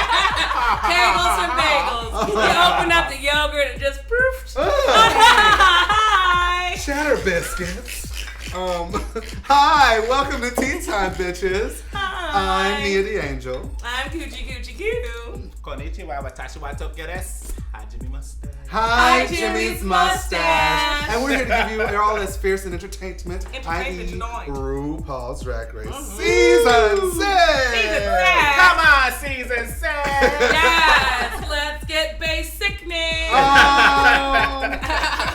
Bagels and bagels. You open up the yogurt and just proof. Hi. Shatter biscuits. Hi, welcome to Tea Time, bitches. Hi. I'm Nea D Angel. I'm Koochie Kuchie-Ku. Konnichiwa, watashi wa Tokyo desu. Hajime Mustache. Hi, Jimmy's Jimmy's mustache. mustache. And we're here to give you all this fierce and entertainment, Entertainment i.e. tonight. RuPaul's Drag Race Season 6. Season 6. Come on, season 6. Yes, let's get sickening.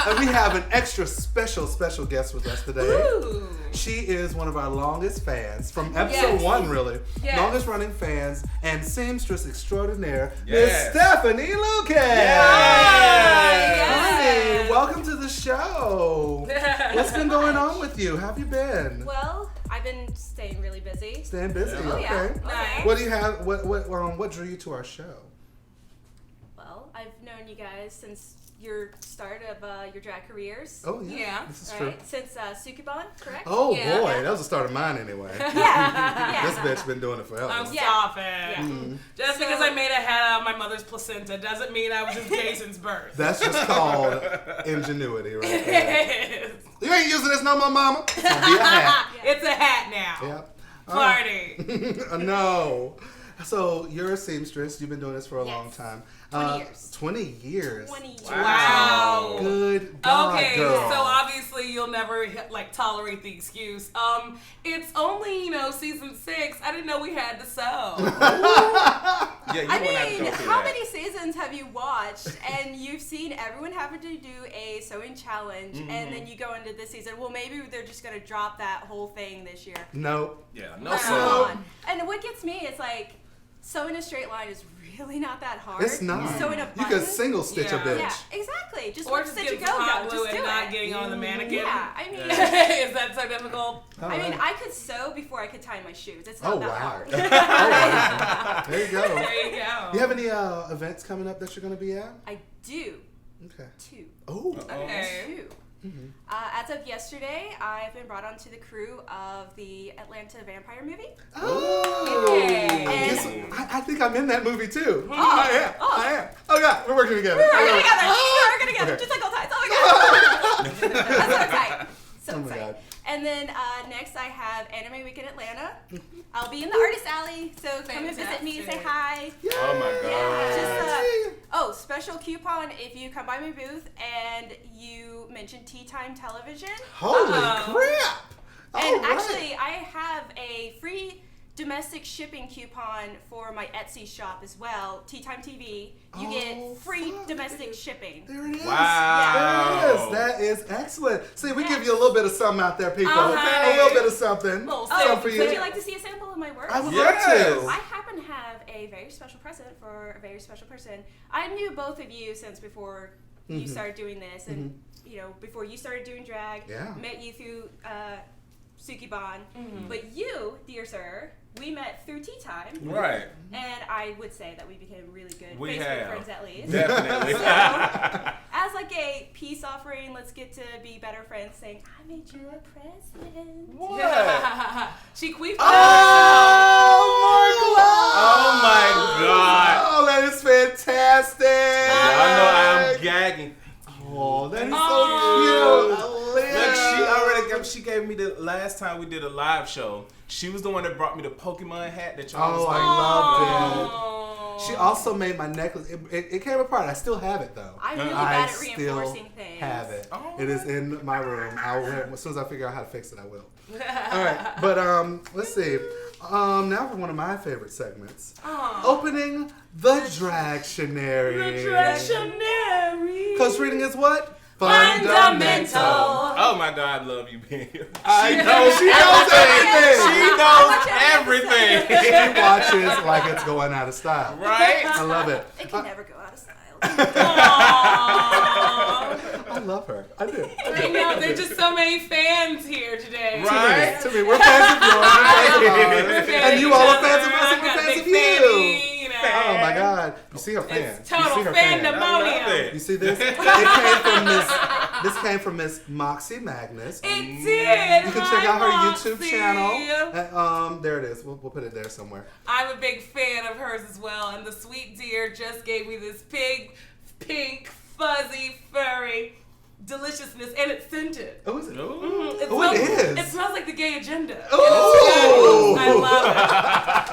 And we have an extra special guest with us today. Ooh. She is one of our longest fans from episode 1, really. Yes. Longest running fans and seamstress extraordinaire, Yes. Miss Stephanie Lucas. Yes. Honey, welcome to the show. What's been going on with you? How have you been? Well, I've been staying really busy. Staying busy. Yeah. Okay. Yeah. Nice. What do you have? What drew you to our show? Well, I've known you guys since your start of your drag careers. Oh yeah. Yeah. This is true. Right? Since Sukiban, correct? Oh Yeah. boy, that was the start of mine anyway. Yeah. This bitch been doing it forever. I'm Yeah. stopping. Just because I made a hat out of my mother's placenta doesn't mean I was just Jason's birth. That's just called ingenuity, right there. You ain't using this no more, mama. It's gonna be a hat. It's a hat now. Yep. Party. No. So you're a seamstress. You've been doing this for a Yes. long time. 20 years. 20 years. 20 years. Wow. Good God, Okay, girl. so obviously you'll never tolerate the excuse. It's only season 6. I didn't know we had to sew. Yeah, you I won't have to mean, go through how that. many seasons have you watched and you've seen everyone having to do a sewing challenge and then you go into this season, well, maybe they're just going to drop that whole thing this year. No. Yeah, no Come sewing. on. And what gets me is like, sewing a straight line is really not that hard. It's not. Sewing a You button. can single stitch a Yeah. bitch. Yeah, exactly. Just Or one just stitch a getting some hot go-go. glue Just and do not it. getting on the mannequin. Yeah, I mean, Is that so difficult? I mean, I could sew before I could tie my shoes. It's not Oh, that wow. hard. Oh, wow. There you go. There you go. You have any events coming up that you're going to be at? I do. Okay. 2. Oh. Okay. 2. As of yesterday, I've been brought onto the crew of the Atlanta vampire movie. Oh. Yay. Guess- I think I'm in that movie too. Oh. I am. Oh God, we're working together. We're working together. Oh. We're working together. Okay. Just like old times. Oh my god. That's so exciting. So Oh my exciting. God. And then next I have Anime Week in Atlanta. I'll be in the Artist Alley, so come and visit me and say hi. Oh my God. Special coupon if you come by my booth and you mention Tea Time Television. Holy Uh-oh. crap! And All right. actually, I have a free domestic shipping coupon for my Etsy shop as well. Tea Time TV. You Oh, get free fuck. domestic shipping. There it is. Wow. There it is. That is excellent. See, we give you a little bit of something out there, people. Okay. A little bit of something. Little Something for Would you. you like to see a sample of my work? I would Yes. love to. I happen to have a very special present for a very special person. I knew both of you since before you started doing this, and before you started doing drag. Yeah. Met you through Sukiban, but you, dear sir, we met through Tea Time. Right. And I would say that we became really good We Facebook have. friends at least. Definitely. So, as like a peace offering, let's get to be better friends. Saying, I made you a present. What? She queefed. Oh my God! Oh my God. Oh, that is fantastic! Y'all know I'm gagging. Oh, that is Oh. so cute. Look, she gave me the last time we did a live show. She was the one that brought me the Pokemon hat that y'all Oh, was I like. loved it. Oh. She also made my necklace. It came apart. I still have it though. I'm really I bad at still reinforcing things. have it. Oh. It is in my room. I'll wear it as soon as I figure out how to fix it. I will. All right, but let's see. Now for one of my favorite segments. Opening the Dragtionary. Because reading is what? Fundamental. Oh my God, I love you, being here. I know she knows everything. She knows everything. She watches like it's going out of style. Right? I love it. It can never go out of style. Oh love her. I do. I know, there's just so many fans here today. Right? To me, we're fans of yours. We're fans of ours. And you all are fans of us, and we're got a fans big of you. fan of me, you know. Oh my God! You see her fan. It's total You see her fan. fandemonium. You see this? This came from Miss Moxie Magnus. It did. You can check out her YouTube Moxie. channel. There it is. We'll put it there somewhere. I'm a big fan of hers as well, and the sweet dear just gave me this big, pink, fuzzy, furry deliciousness, and it's scented. Oh, is it? It Oh, smells, it is. It smells like the gay agenda. Oh. I love it.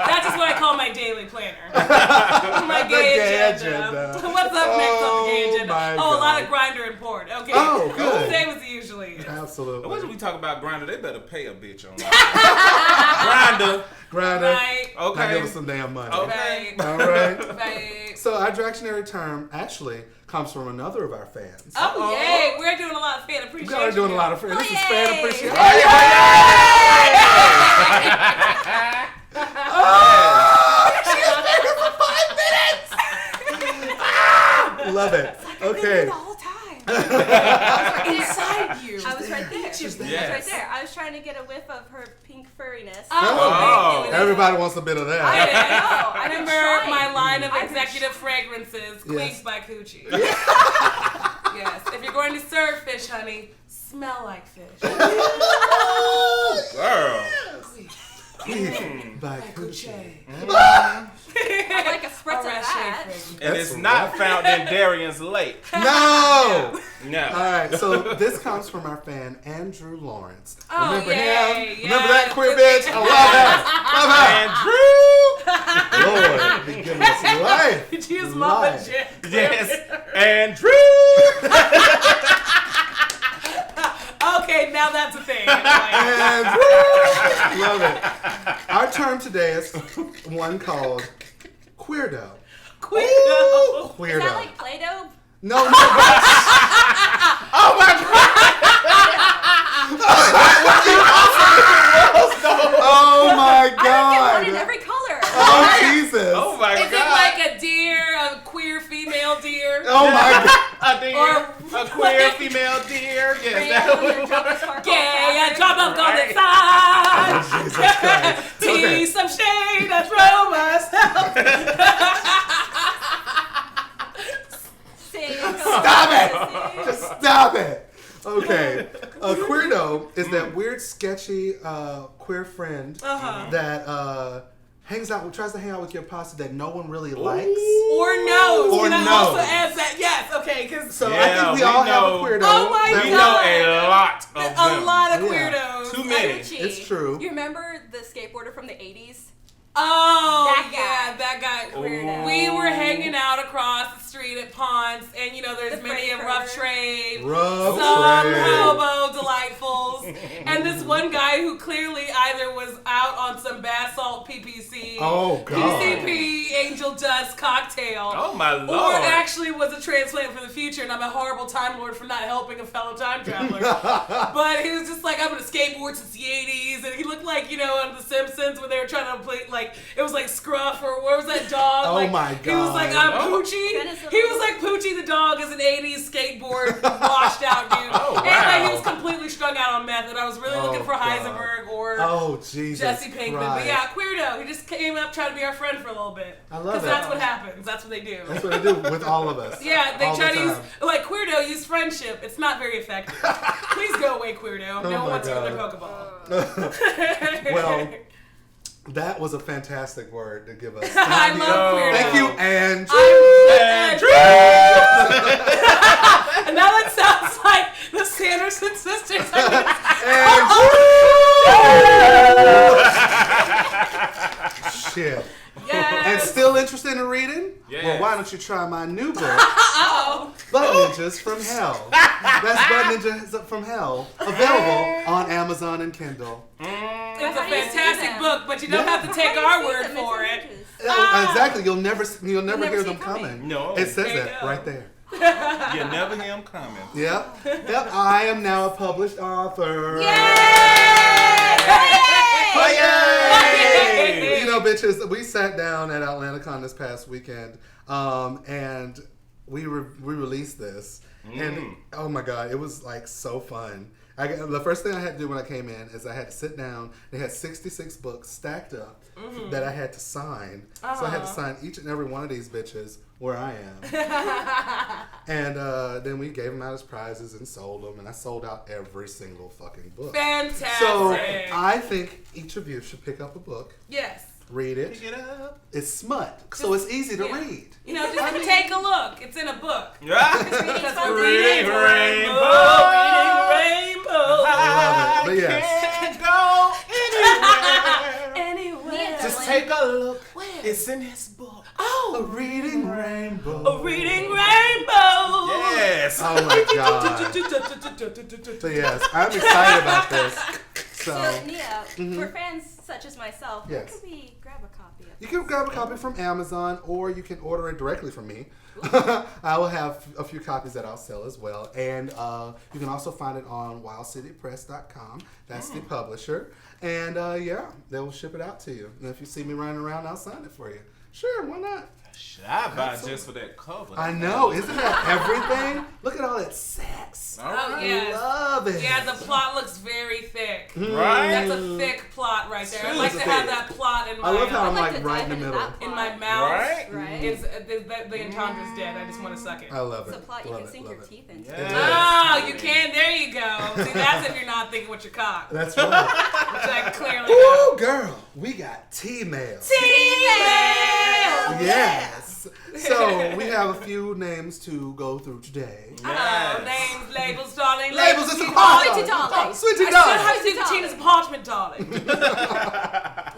That's just what I call my daily planner. My gay, agenda. What's up next on the gay agenda? my A lot God. of grinder and porn. Okay. Oh, good. Same as usually. Absolutely. Once we talk about Grindr, they better pay a bitch on that. Grinder. Right. Now Okay. give us some damn money. Okay. Right. All right. Right. So our directionary term actually comes from another of our fans. Oh, yay. We're doing a lot of fan appreciation. We are doing a lot of here. friends. This is yay. fan appreciation. Love it. Okay. The whole time. Inside you. I was right there. She's there. I was right Yes. there. I was trying to get a whiff of her pink furriness. Oh, thank you. Everybody wants a bit of I that. know. I I've been remember trying. my line of I've been executive fragrances, Queens Yes. by Coochie. Yes. If you're going to serve fish, honey, smell like fish. Girl. By Coochie. I like a spritz of that. And That's it's not rough. found in Darien's Lake. No! No. All right, so this comes from our fan, Andrew Lawrence. Oh, Remember yay, him? Remember that yes. queer bitch? I love her. Love her. Lord, be giving us life. Did you use Mama Life. J? Yes. Andrew. Okay, now that's a thing. Andrew. Love it. Our term today is one called Queerdo. Queer. Is Queerdo. that like Play-Doh? No, no. Oh my Oh my I don't get one in God. every color. Oh Jesus. Oh my Is it God. like a deer, a queer female deer? Oh my God. A deer, Or- a queer female deer. Yes, Rainbow that on your was chocolate sparkle Gay, a fabric. drop of gold Right. inside. Jesus Christ. Tea, Okay. some shade, I throw myself. Sing, Stop it! Just stop it! Okay. A queerdo is that weird, sketchy queer friend that tries to hang out with your posse that no one really likes. Or knows. Or Can I knows. also add that? Yes, okay, because So I Yeah, think we we all have a know. queerdo. Oh my that We we- God. know a lot of a them. lot of Yeah. weirdos. Too many. Gucci. It's true. You remember the skateboarder from the 80s? Oh, That guy. yeah, that guy. Weirdo. We were hanging out across the street at Ponce, and you know, there's The many a Freight rough Curve. trade. Rough Some trade. hobo delightfuls. And this one guy who clearly either was out on some bath salt PPC, Oh, God. PCP, angel dust cocktail. Oh my Or Lord. actually was a transplant for the future, and I'm a horrible Time Lord for not helping a fellow time traveler. But he was just like, I'm gonna skateboard since the 80s, and he looked like, you know, on The Simpsons when they were trying to play, like, it was like Scruff, or where was that dog? Oh like, my He was like, God. I'm Oh. Poochie. Dennis the He was like Poochie the dog as an 80s skateboard washed out dude. Oh, Anyway, wow. he was completely strung out on meth, and I was really Oh, looking for God. Heisenberg or Oh, Jesus Jesse Pinkman. Christ. But yeah, Queerdo. He just came up trying to be our friend for a little bit. I love Because it. that's what happens. That's what they do. That's what I do with all of us. Yeah, they All try the to use, time. like, Queerdo use friendship. It's not very effective. Please go away, Queerdo. No my one wants you in their God. Pokeball. Well, that was a fantastic word to give us. I love Queerdo. Thank you, Ange. Andrew. And now that sounds like the Sanderson sisters. Shit. Yes. And still interested in reading? Yes. Well, why don't you try my new book, Uh-oh. Butt Ninjas from Hell. That's Butt Ninjas from Hell, available on Amazon and Kindle. It's a How do you see fantastic them? book, but you don't Yeah. have to take How do you our see word them? It's for in it. images. Exactly. You'll never never hear see them it coming. coming. No. It says There you that go. right there. You never hear him coming. Yep. Yep. I am now a published author. Yay! You know, bitches, we sat down at AtlantaCon this past weekend, and we released this, and oh my god, it was like so fun. The first thing I had to do when I came in is I had to sit down. They had 66 books stacked up that I had to sign. So I had to sign each and every one of these bitches where I am. And then we gave them out as prizes and sold them. And I sold out every single fucking book. Fantastic. So I think each of you should pick up a book. Yes. Read it. Pick it up. It's smut, so it's easy to read. You know, just take a look. It's in a book. Yeah. Reading rainbow. I love it. But yes. Can't go Anywhere. Just take a look. Where? It's in his book. A reading rainbow. A reading rainbow. Yes. Oh my god. So yes, I'm excited about this. So Nia, for fans such as myself, where Yes. can we grab a copy of you this? can grab a copy from Amazon, or you can order it directly from me. I will have a few copies that I'll sell as well. And you can also find it on wildcitypress.com. That's the publisher. And yeah, they will ship it out to you. And if you see me running around, I'll sign it for you. Sure, why not? Should I buy just for that cover? I know, isn't that everything? Look at all that sex. All Oh, right. yeah. Love it. Yeah, the plot looks very thick. Right? That's a thick plot right there. I'd like to have that plot in my I love how I'm I'd like like to right in the dive into middle. that in my plot. mouth. Right? Right. Is the entendra's dead. I just want to suck it. I love it. It's a plot you Love can it, sink love your it. teeth into. Yeah. Oh, you can. There you go. See, that's if you're not thinking with your cock, which That's right. I clearly Ooh, know. girl, we got T-mail. T-mail. Yes. So we have a few names to go through today. Oh, names, labels, darling. Labels, it's a Sweetie part. darling. Sweetie I still darling. have to see Tina's apartment, darling.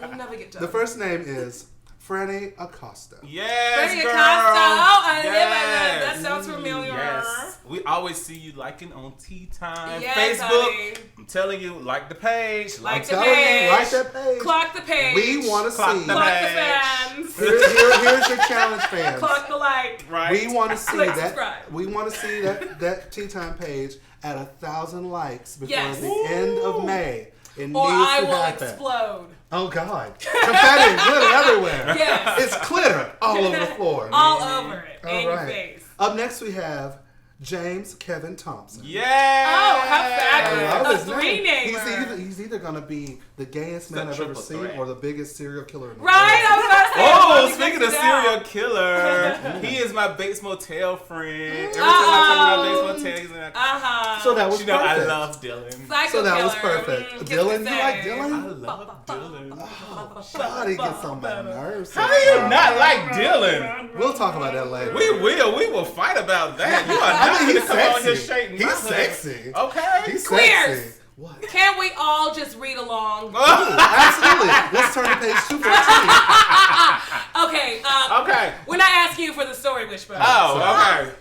We'll never get done. The first name is Franny Acosta. Yes, Franny girl. Acosta. Oh, I live Yes. That sounds familiar. Yes. We always see you liking on Tea Time, Yes, Facebook. honey. I'm telling you, like the page. Like the Telling you, page. like that page. Clock the page. We want to Clock see. the Clock the page. fans. Here's your challenge, fans. Clock the like. Right. We want to see Click that. subscribe. We want to see that Tea Time page at 1,000 likes before Yes. the end of May. It needs Or I to will happen. explode. Oh God! Confetti and glitter everywhere. Yes. It's glitter all over the floor. All over it. All in your right. face. Up next we have James Kevin Thompson. Yeah. Oh, how I fabulous. love A his name. three-namer. He's either gonna be the gayest man I've ever triple seen threat. or the biggest serial killer in the Right? I world. was about to say. Oh, Bobby speaking gets of it serial out. killer, he is my Bates Motel friend. Every time I talk about Bates Motel, he's in that. Uh-huh. So that was You know, I perfect. love Dylan. Psycho So that was killer. perfect. Kiss Dylan, the you like same. I Dylan? love Dylan. God, he gets on my nerves. How do you not like Dylan? We'll talk about that later. We will fight about that. You are I not mean, going he's to come on here sexy. shaking. He's my sexy. hood. Okay. He's Queers. sexy. What? Can't we all just read along? Absolutely. Let's turn to page 214. Okay. Okay. We're not asking you for the story, Wishbone. Oh, okay.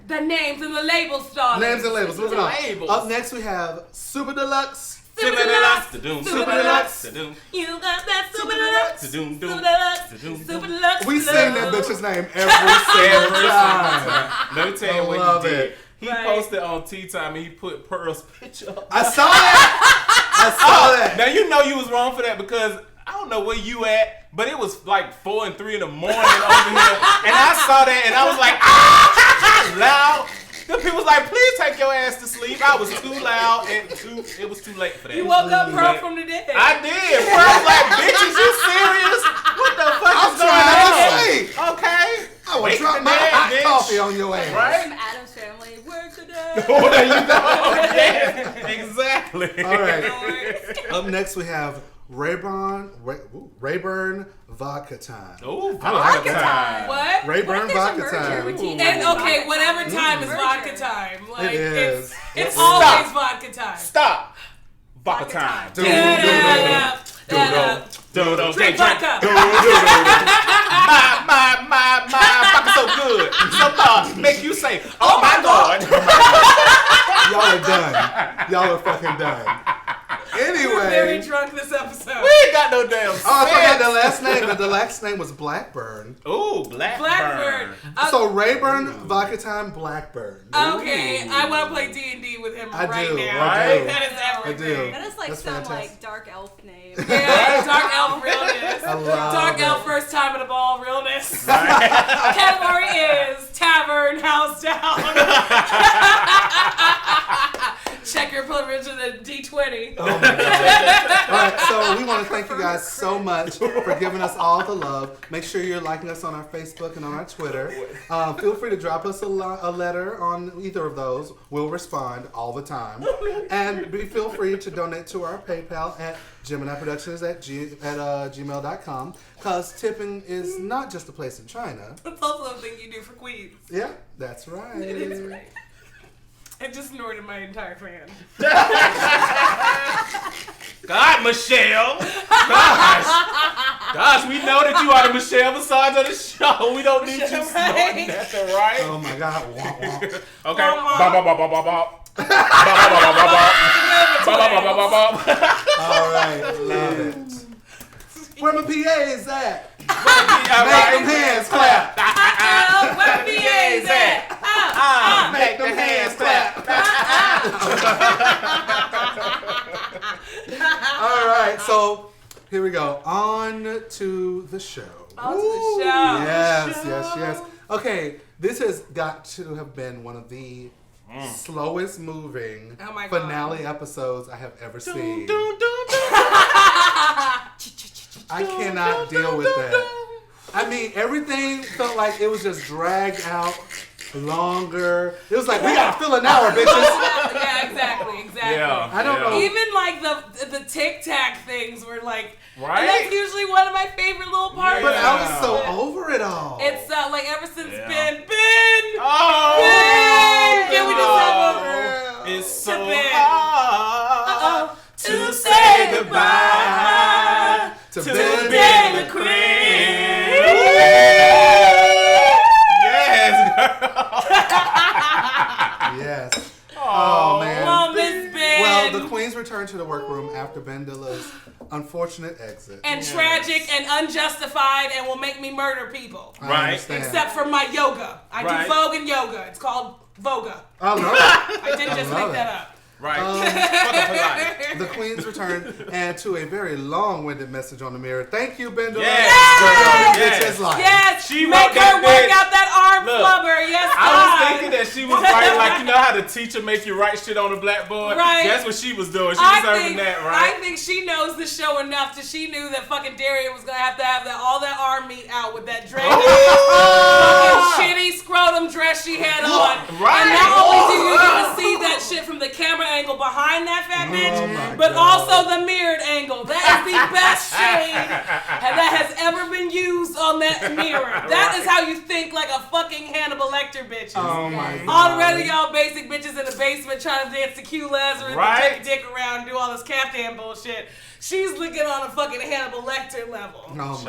The names and the labels, darling. Names and labels. Moving on. Labels. Up next we have Super Deluxe. Super Deluxe. Da-doom, Super Deluxe. da-doom, You got that Super Deluxe. da-doom, Super doom. Deluxe. Da-doom, Super doom. Deluxe. We sing that bitch's name every single time. Let me tell you I what love he did. it. He Right. posted on Tea Time and he put Pearl's picture up. I saw that. I saw that. Now you know you was wrong for that because I don't know where you at, but it was like 4 and 3 in the morning over here, and I saw that and I was like, ah, loud. The people was like, please take your ass to sleep. I was too loud and it was too late for that. You woke up Pearl from the dead. I did. Pearl was like, bitch, is you serious? What the fuck I'm is trying going to on? sleep. Okay. I would Wake drop the my dead, hot bitch. coffee on your ass. Right? From Adam's Family. Work today. Oh, there you go. Yes, exactly. All right. Up next we have Rayburn Vodka Time. Oh, I like vodka that. time. What? Rayburn What if there's a Vodka merger Time. between And Vodka okay, time? whatever time is Merger. vodka time. Like It is. it's Stop. always vodka time. Stop. Vodka Vodka time. Doo, Dodo, Drink vodka. My vodka so good. So make you say, oh my God. Y'all are done. Y'all are fucking done. We're very Anyway. drunk this episode. We ain't got no damn sense. Oh, I forgot the last name. The last name was Blackburn. Ooh, Blackburn. Blackbird. So Rayburn Vodka Time Blackburn. Okay, I want to play D&D with him I right do, now. I do. That is everything. do. That is like That's some fantastic. like dark elf name. Yeah, dark elf realness. I love Dark it. elf first time at a ball realness. Category is tap tavern house down. Check your privilege in the D20. Oh my God. All right, so we want to thank you guys so much for giving us all the love. Make sure you're liking us on our Facebook and on our Twitter. Feel free to drop us a letter on either of those. We'll respond all the time. And feel free to donate to our PayPal at GeminiProductions@gmail.com, because tipping is not just a place in China. It's also a thing you do for queens. Yeah, that's right. It is right. I just snorted my entire fan. God, Michelle. Gosh, we know that you are the Michelle Visage of the show. We don't need you snorting. That's all right. Oh my God. Wah, wah. Okay. Bop, bop, bop, bop, bop, bop. All right, love it. Where my PAs at? Make them hands clap. Where the PA's at? Make them hands clap. All right, so here we go. On to the show. On to the show. Yes. Okay, this has got to have been one of the slowest moving finale episodes I have ever seen. I cannot deal with that. I mean, everything felt like it was just dragged out longer. It was like, we gotta fill an hour, bitches. Yeah, exactly. Yeah, I don't know. Even like the Tic Tac things were like, right? And that's usually one of my favorite little parts. But I was so over it all. It's like ever since Ben. Oh, Can we just have a it's so Ben. hard to say goodbye to Ben Ben the Queen. Yes, girl. Yes. Oh man. Oh, Miss Ben. Well, the queens returned to the workroom after Ben Dilla's unfortunate exit. And tragic and unjustified and will make me murder people. I Right. understand. Except for my yoga. I Right. do Vogue and yoga. It's called Voga. I love it. I didn't just love make it. that up. Right. Fucking polite. The queens returned and to a very long-winded message on the mirror. Thank you, Ben Dilla. Yes. Bitch's life. Yes, She make wrote that her work bitch. out that arm Look, flubber. Yes, I was God. thinking that she was writing, like, you know how the teacher make you write shit on the blackboard? Right. That's what she was doing. She was serving that, right? I think she knows the show enough that she knew that fucking Darian was gonna have that all that arm meat out with that dress. Fucking shitty scrotum dress she had on. Right. And not only do you get to see that shit from the camera angle behind that fat bitch, my but God. also the mirrored angle. That is the best shade that has ever been used on that mirror. That is how you think like a fucking Hannibal Lecter bitches. Oh my God. Already y'all basic bitches in the basement trying to dance to Q Lazarus Right. and take a dick around and do all this caftan bullshit. She's looking on a fucking Hannibal Lecter level. Oh my Child.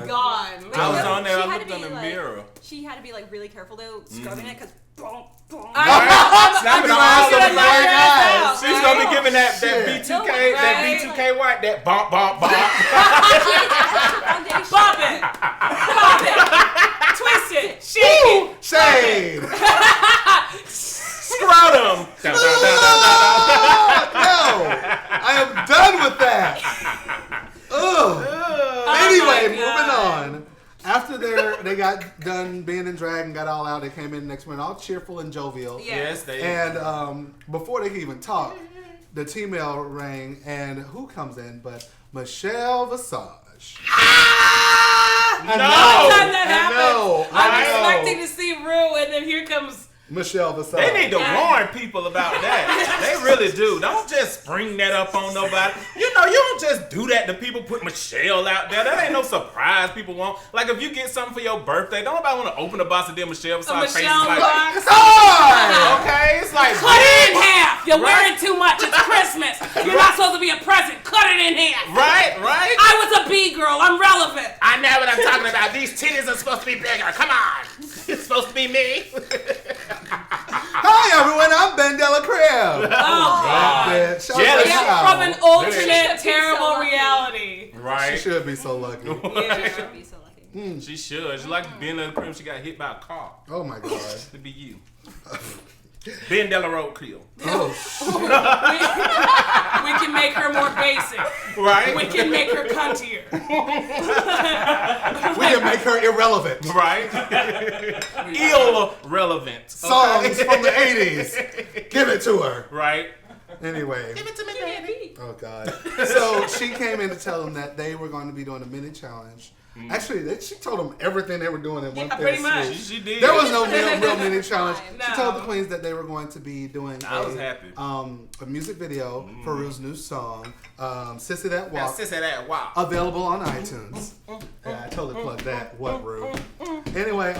Yes, God. I was on there, I She had looked to in the be, like- mirror. She had to be like really careful though, scrubbing it because boom. Snapping all I'm over gonna the knock her ass face. out, She's right? gonna be giving that Shit. B2K, Right. that B2K white, that bump, bump, bump. Foundation. Pop it. Pop it. Twist it. Shake it. Shade. Scrotum. No, I am done with that. Ugh. Anyway, my moving God. on. After they got done being in drag and got all out, they came in next morning all cheerful and jovial. Yeah. Yes, they. And before they could even talk, the T-mail rang, and who comes in but Michelle Visage. Every time that happens, I I'm know. expecting to see Rue, and then here comes. Michelle Visage. They need to warn people about that. They really do. Don't just spring that up on nobody. You know, you don't just do that to people. Put Michelle out there. That ain't no surprise people want. Like, if you get something for your birthday, don't nobody want to open the box and then Michelle A Visage face Michelle like, box. okay, it's like, Cut it in half. You're Right. wearing too much. It's Christmas. You're not supposed to be a present. Cut it in half. right. I was a B girl. I'm relevant. I know what I'm talking about. These titties are supposed to be bigger. Come on. It's supposed to be me. Hi everyone, I'm Ben Della Crib. Oh, God. Bitch. Jealous. Yeah, from an alternate, She terrible should be so lucky. reality. She Right. should be so lucky. Yeah. She'd be so lucky. She should. She like being in the crib. She got hit by a car. Oh my God. To be you. Ben Della Road Creole. Oh, we can make her more basic. Right? We can make her cuntier. we can make her irrelevant. Right? Irrelevant. Songs from the 80s. Give it to her. Right? Anyway. Give it to me, baby. Oh, God. So she came in to tell them that they were going to be doing a mini challenge. Actually, she told them everything they were doing in one pretty much. She did. There was no real mini challenge. No. She told the queens that they were going to be doing I was happy. a music video for Rue's new song, Sissy That Walk. Sissy That Walk. Available on iTunes. Yeah, I totally plugged that. What, Rue? Anyway,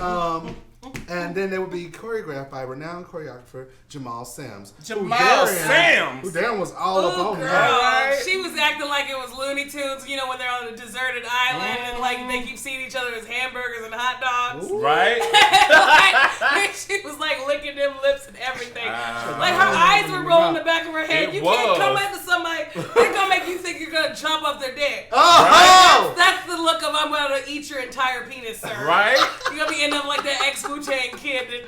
and then they would be choreographed by renowned choreographer Jamal Sims. Who Darren was all up on that. Girl, she was acting like it was Looney Tunes, you know, when they're on a deserted island and like they keep seeing each other as hamburgers and hot dogs. Right? Like, she was like licking them lips and everything. Like her eyes were rolling in the back of her head. You can't come into somebody, they're gonna make you think you're gonna jump off their dick. Oh! That's the look of I'm gonna eat your entire penis, sir. Right? You're gonna be ending up like that ex-Wu-Tang kid that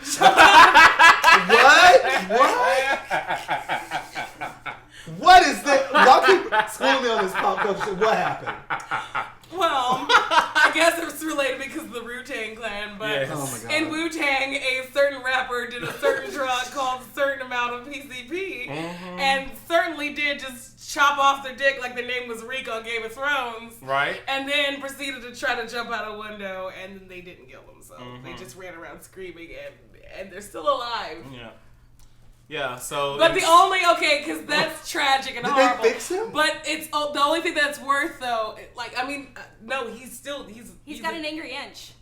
What is that? Y'all keep schooling me on this pop culture shit. What happened? Well, I guess it's related because of the Wu-Tang Clan, but Yes. Oh my God. in Wu-Tang, a certain rapper did a certain drug called a certain amount of PCP, and certainly did just chop off their dick like their name was Reek on Game of Thrones, Right? and then proceeded to try to jump out a window, and then they didn't kill themselves. They just ran around screaming, and they're still alive. Yeah. Yeah, so. But because that's tragic and Did horrible. they fix him? But it's the only thing that's worth though. Like I mean, no, he's got an angry inch.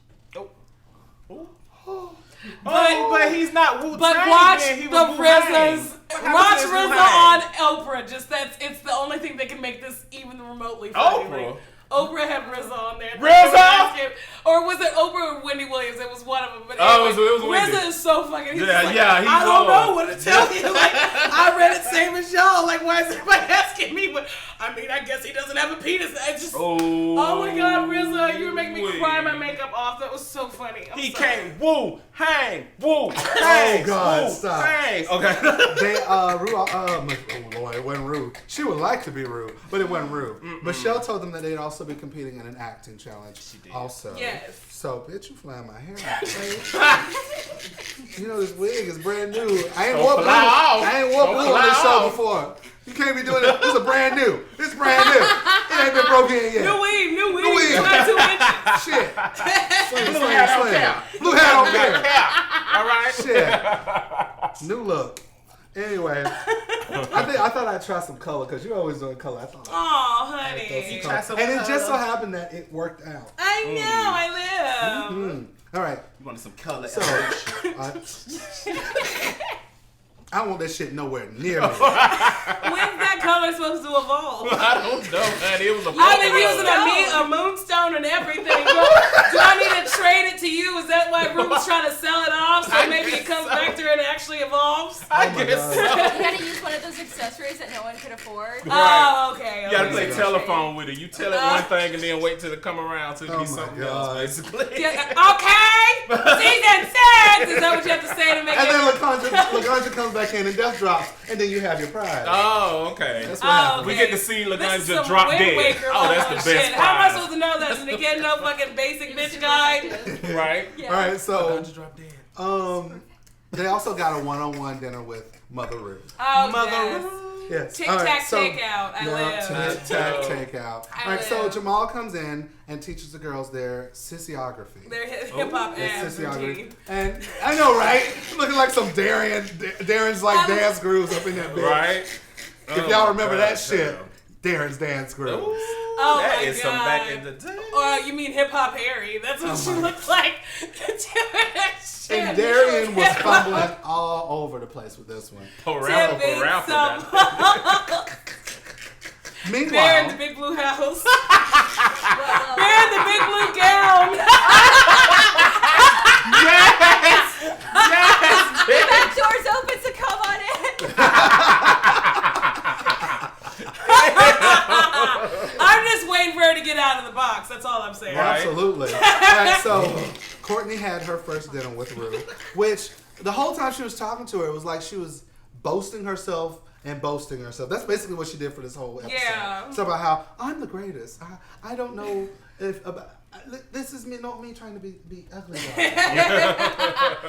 But he's not Wu-Tang. But watch man. He the was Wu-Tang. RZA's. What Watch happened to RZA Wu-Tang? on Oprah. It's the only thing that can make this even remotely funny. Oprah? Like, Oprah had RZA on there. RZA? Or was it Oprah or Wendy Williams? It was one of them. But Oh, anyway, it was Wendy. RZA is so fucking. He's Yeah, just like, yeah, he's I don't hard. know what to tell you. Like, I read it same as y'all. Like, why is everybody asking me? But I mean, I guess he doesn't have a penis. I just. Oh my God, RZA, you were making me cry my makeup off. That was so funny. He sorry. came Wu hang. Oh God, stop. Hang. Okay. They Rue, oh Lord, it wasn't Rue. She would like to be Rue, but it wasn't Rue. Michelle told them that they'd also be competing in an acting challenge. She did. Also. Yes. So, bitch, you flying my hair out. You know this wig is brand new. I ain't wore blue. I ain't wore blue on this show before. You can't be doing it. This is brand new. It's brand new. It ain't been broken in yet. New weave. New weave. It's not 2 inches. Shit. Sling, Blue hat on sling. cap. Blue hat on cap. All right. Shit. New look. Anyway, I thought I'd try some color because you're always doing color. I thought. Oh, honey. You try some And it just so color. happened that it worked out. I know. I live. All right. You wanted some color. So, I want that shit nowhere near me. When's that color supposed to evolve? I don't know, man. It was a. I've been using a moonstone and everything. Do I need to trade it to you? Is that why Ruth's trying to sell it off so maybe it comes back to her and actually evolves? I guess so. You gotta use one of those accessories that no one could afford. Oh, okay. You gotta okay. play telephone with it. You tell it one thing and then wait till it come around to be something else, basically. Yeah, okay. Season 6. Is that what you have to say to make And it? then LaGanja comes back in and death drops, and then you have your prize. Oh, okay. That's what happens. We get to see This is LaGanja some drop Wind dead. Waker Oh, that's level the shit. best How am I prize. supposed to know that? Did they get no fucking basic bitch guide? Right? Yeah. All right, so LaGanja drop dead. they also got a one-on-one dinner with Mother Ruth. Oh, Mother yes. Yes. Tic All Tac right, so- Takeout. I live. Tic Tac Takeout. I All right, so live. Jamal comes in and teaches the girls their sissiography. Their hip hop Their ass sissiography. routine. And I know, right? Looking like some Darren's like dance grooves up in that bitch. Right? If y'all remember that shit, Darren's dance grooves. Oh That my is some God. back in the day. Or you mean Hip Hop Harry? That's what she looked like. Doing that shit. And Darian was fumbling all over the place with this one. Ralph Tipping got some. Bear in the Meanwhile, big blue house. Bear in the big blue gown. The back door's open, so come on in. I'm just waiting for her to get out of the box. That's all I'm saying. Right. absolutely. All right, so Courtney had her first dinner with Rue, which the whole time she was talking to her, it was like she was boasting herself and boasting herself. That's basically what she did for this whole episode. Yeah. It's about how I'm the greatest. I don't know if about. This is me, not me trying to be ugly.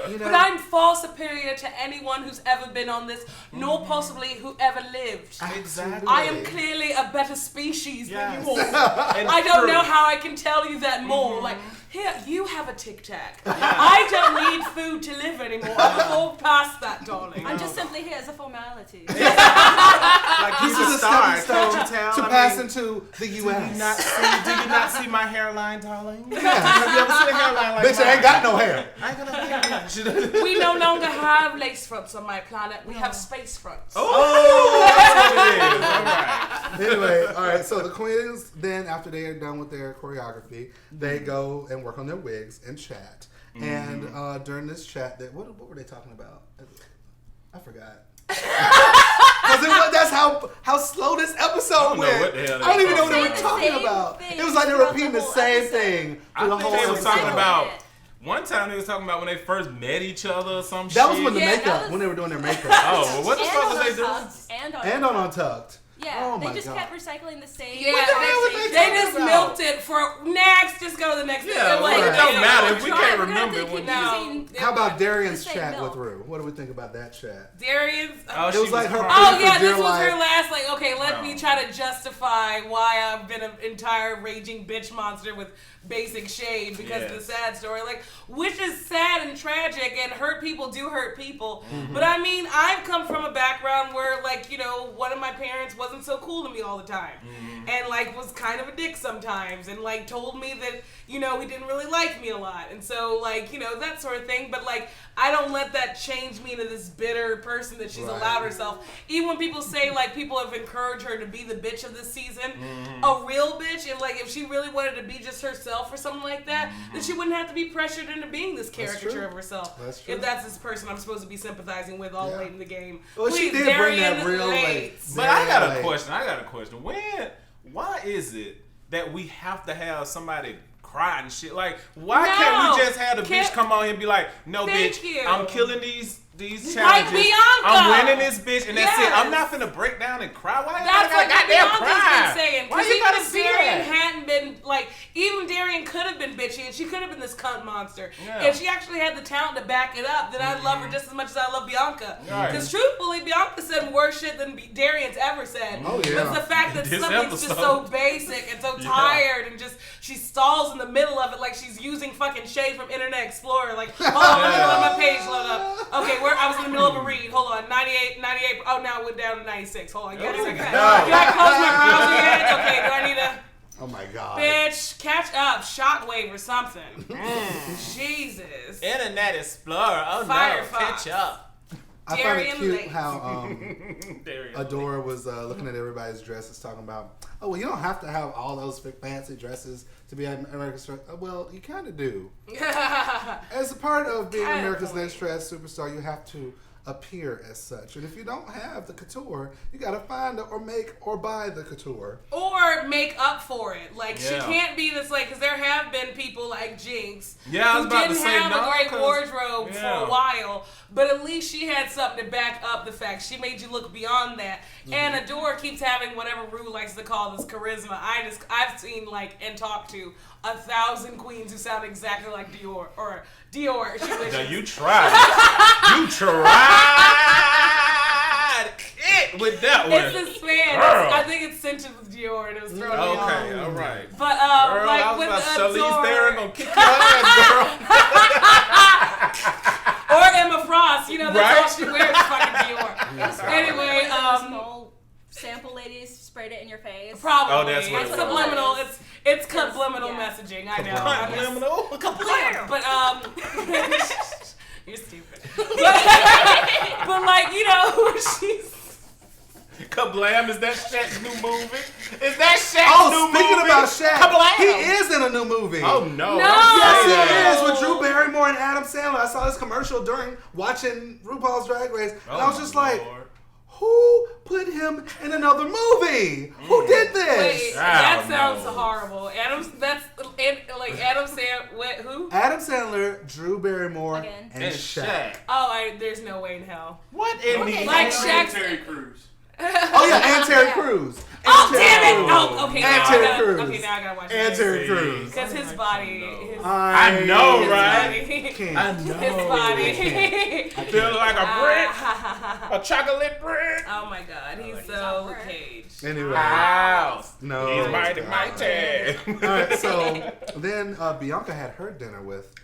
You know? But I'm far superior to anyone who's ever been on this, nor possibly who ever lived. Exactly. I am clearly a better species than you all. And I don't true. know how I can tell you that more. Like, here, you have a Tic Tac. I don't need food to live anymore. I'm all past that, darling. I'm just simply here as a formality. Like This he's is a a star. stepping stone Can't you tell? to I pass mean, into the do U.S. you not see my hairline, darling? Have you ever seen a hairline like Bitch, I ain't got no hair. I ain't got no hair. We no longer have lace fronts on my planet. We have space fronts. Oh, that's what it is. All right. Anyway, all right. So the queens then, after they are done with their choreography, they go and work on their wigs and chat. And during this chat, what were they talking about? I forgot. Because that's how slow this episode know went. what the hell I don't even know they what they were were talking saying. about. Same It was like they were thing repeating the throughout the same whole thing I through the think whole they was episode. talking about. One time they was talking about when they first met each other or some shit. That was when the Yeah, makeup, that was- when they were doing their makeup. Oh, well, what the And fuck on was they doing? Untucked, and on And on Untucked. Untucked. Yeah, Oh they my just God. kept recycling the same. Yeah, What the hell was they they just talking about? milked it for next. Just go to the next. Yeah, thing. well, it don't matter if we Try, can't we're gonna remember have to when keep using- How about Darian's Just say chat milk. with Rue? What do we think about that chat? Darian's. Oh, It she was like her- crying. Oh for yeah, dear this was her life. last. Like, okay, let Oh. me try to justify why I've been an entire raging bitch monster with basic shade because of the Yes. sad story. Like, which is sad and tragic, and hurt people do hurt people. But I mean, I've come from a background where, like, you know, one of my parents wasn't so cool to me all the time, and like was kind of a dick sometimes, and like told me that, you know, he didn't really like me a lot, and so like, you know, that sort of thing. But like, I don't let that change me into this bitter person that she's Right. allowed herself. Even when people say, like, people have encouraged her to be the bitch of this season, a real bitch, and like, if she really wanted to be just herself or something like that, then she wouldn't have to be pressured into being this caricature true. of herself. That's true. If that's this person I'm supposed to be sympathizing with all Yeah. late in the game. Well, she Please, did bring that Darian real late. Lates. But I got a Very question. Why is it that we have to have somebody cry and shit? Like, why No. can't we just have the bitch Can't- come on here and be like, no, Thank bitch, you. I'm killing these Like challenges. Bianca. I'm winning this bitch, and that's it. Yes. I'm not finna break down and cry. Why That's what goddamn Bianca's cry? been saying. Why Because you even gotta if see Darian that? hadn't been, like, even Darian could have been bitchy and she could have been this cunt monster. Yeah. If she actually had the talent to back it up, then I'd love her just as much as I love Bianca. Right. Because truthfully, Bianca said worse shit than Darian's ever said. Oh, yeah. But it's the fact that This something's just so episode. basic and so Yeah. tired and just, she stalls in the middle of it like she's using fucking shade from Internet Explorer. Like, hold on, let me let my page load up. Okay, I was in the middle of a read. Hold on, 98, oh, now it went down to 96. Hold on, give me a second. No. Do I close my browser yet? Okay, do I need to... Oh my God. Bitch, catch up, shockwave or something. Jesus. Internet Explorer. Oh Firefox. no, catch up. I find it Darian cute Lates. how Darian Adora was looking at everybody's dresses, talking about, oh, well, you don't have to have all those fancy dresses to be an America's Next. Well, you kind of do. As a part of being Kinda America's point. Next Dress Superstar, you have to appear as such. And if you don't have the couture, you got to find it or make or buy the couture. Or make up for it. Like, she Yeah. can't be this, like, because there have been people like Jinx Yeah, I was who about to didn't say have no, a great 'cause- wardrobe for yeah. a while, but at least she had something to back up the fact. She made you look beyond that. And Adora keeps having whatever Rue likes to call this charisma. I've seen, like, and talked to 1,000 queens who sound exactly like Dior. She wishes. Now you tried. You tried it with that one. It's this fan. Girl. I think it's scented with Dior, and it was thrown me off. Okay, all right. But Girl, like I was with about to Charlize Theron gonna Adora kick your ass, girl. or Emma Frost, you know, that's Right? all she wears, is fucking Dior. Anyway, Small sample ladies sprayed it in your face. probably Oh, that's what it's it was. subliminal. It's subliminal Yeah. messaging. I know. Cunt liminal. Kablam! But you're stupid. But like, you know, she's. Kablam, is that Shaq's new movie? Is that Shaq's Oh, new speaking movie? about Shaq, Kablam! he is in a new movie. Oh no. No! Yes, Don't say he that. is, with Drew Barrymore and Adam Sandler. I saw this commercial during watching RuPaul's Drag Race, and I was just like, Lord. Who put him in another movie? Who did this? Wait, that sounds horrible. Adam Sandler. What? Who? Adam Sandler, Drew Barrymore, Again. and Shaq. There's no way in hell. What in the Like Shaq's. Terry Crews. Oh yeah, and Terry Crews. Oh damn it! Oh, okay. And Now Terry I gotta, Crews. okay, now I gotta watch And that. Terry Crews. Because his body. I know, His right? body. Can't. I know. His body. I feel like a brick, a chocolate brick. Oh my god, he's so caged. Anyway. Wow. No. He's biting my tail. Alright, so then Bianca had her dinner with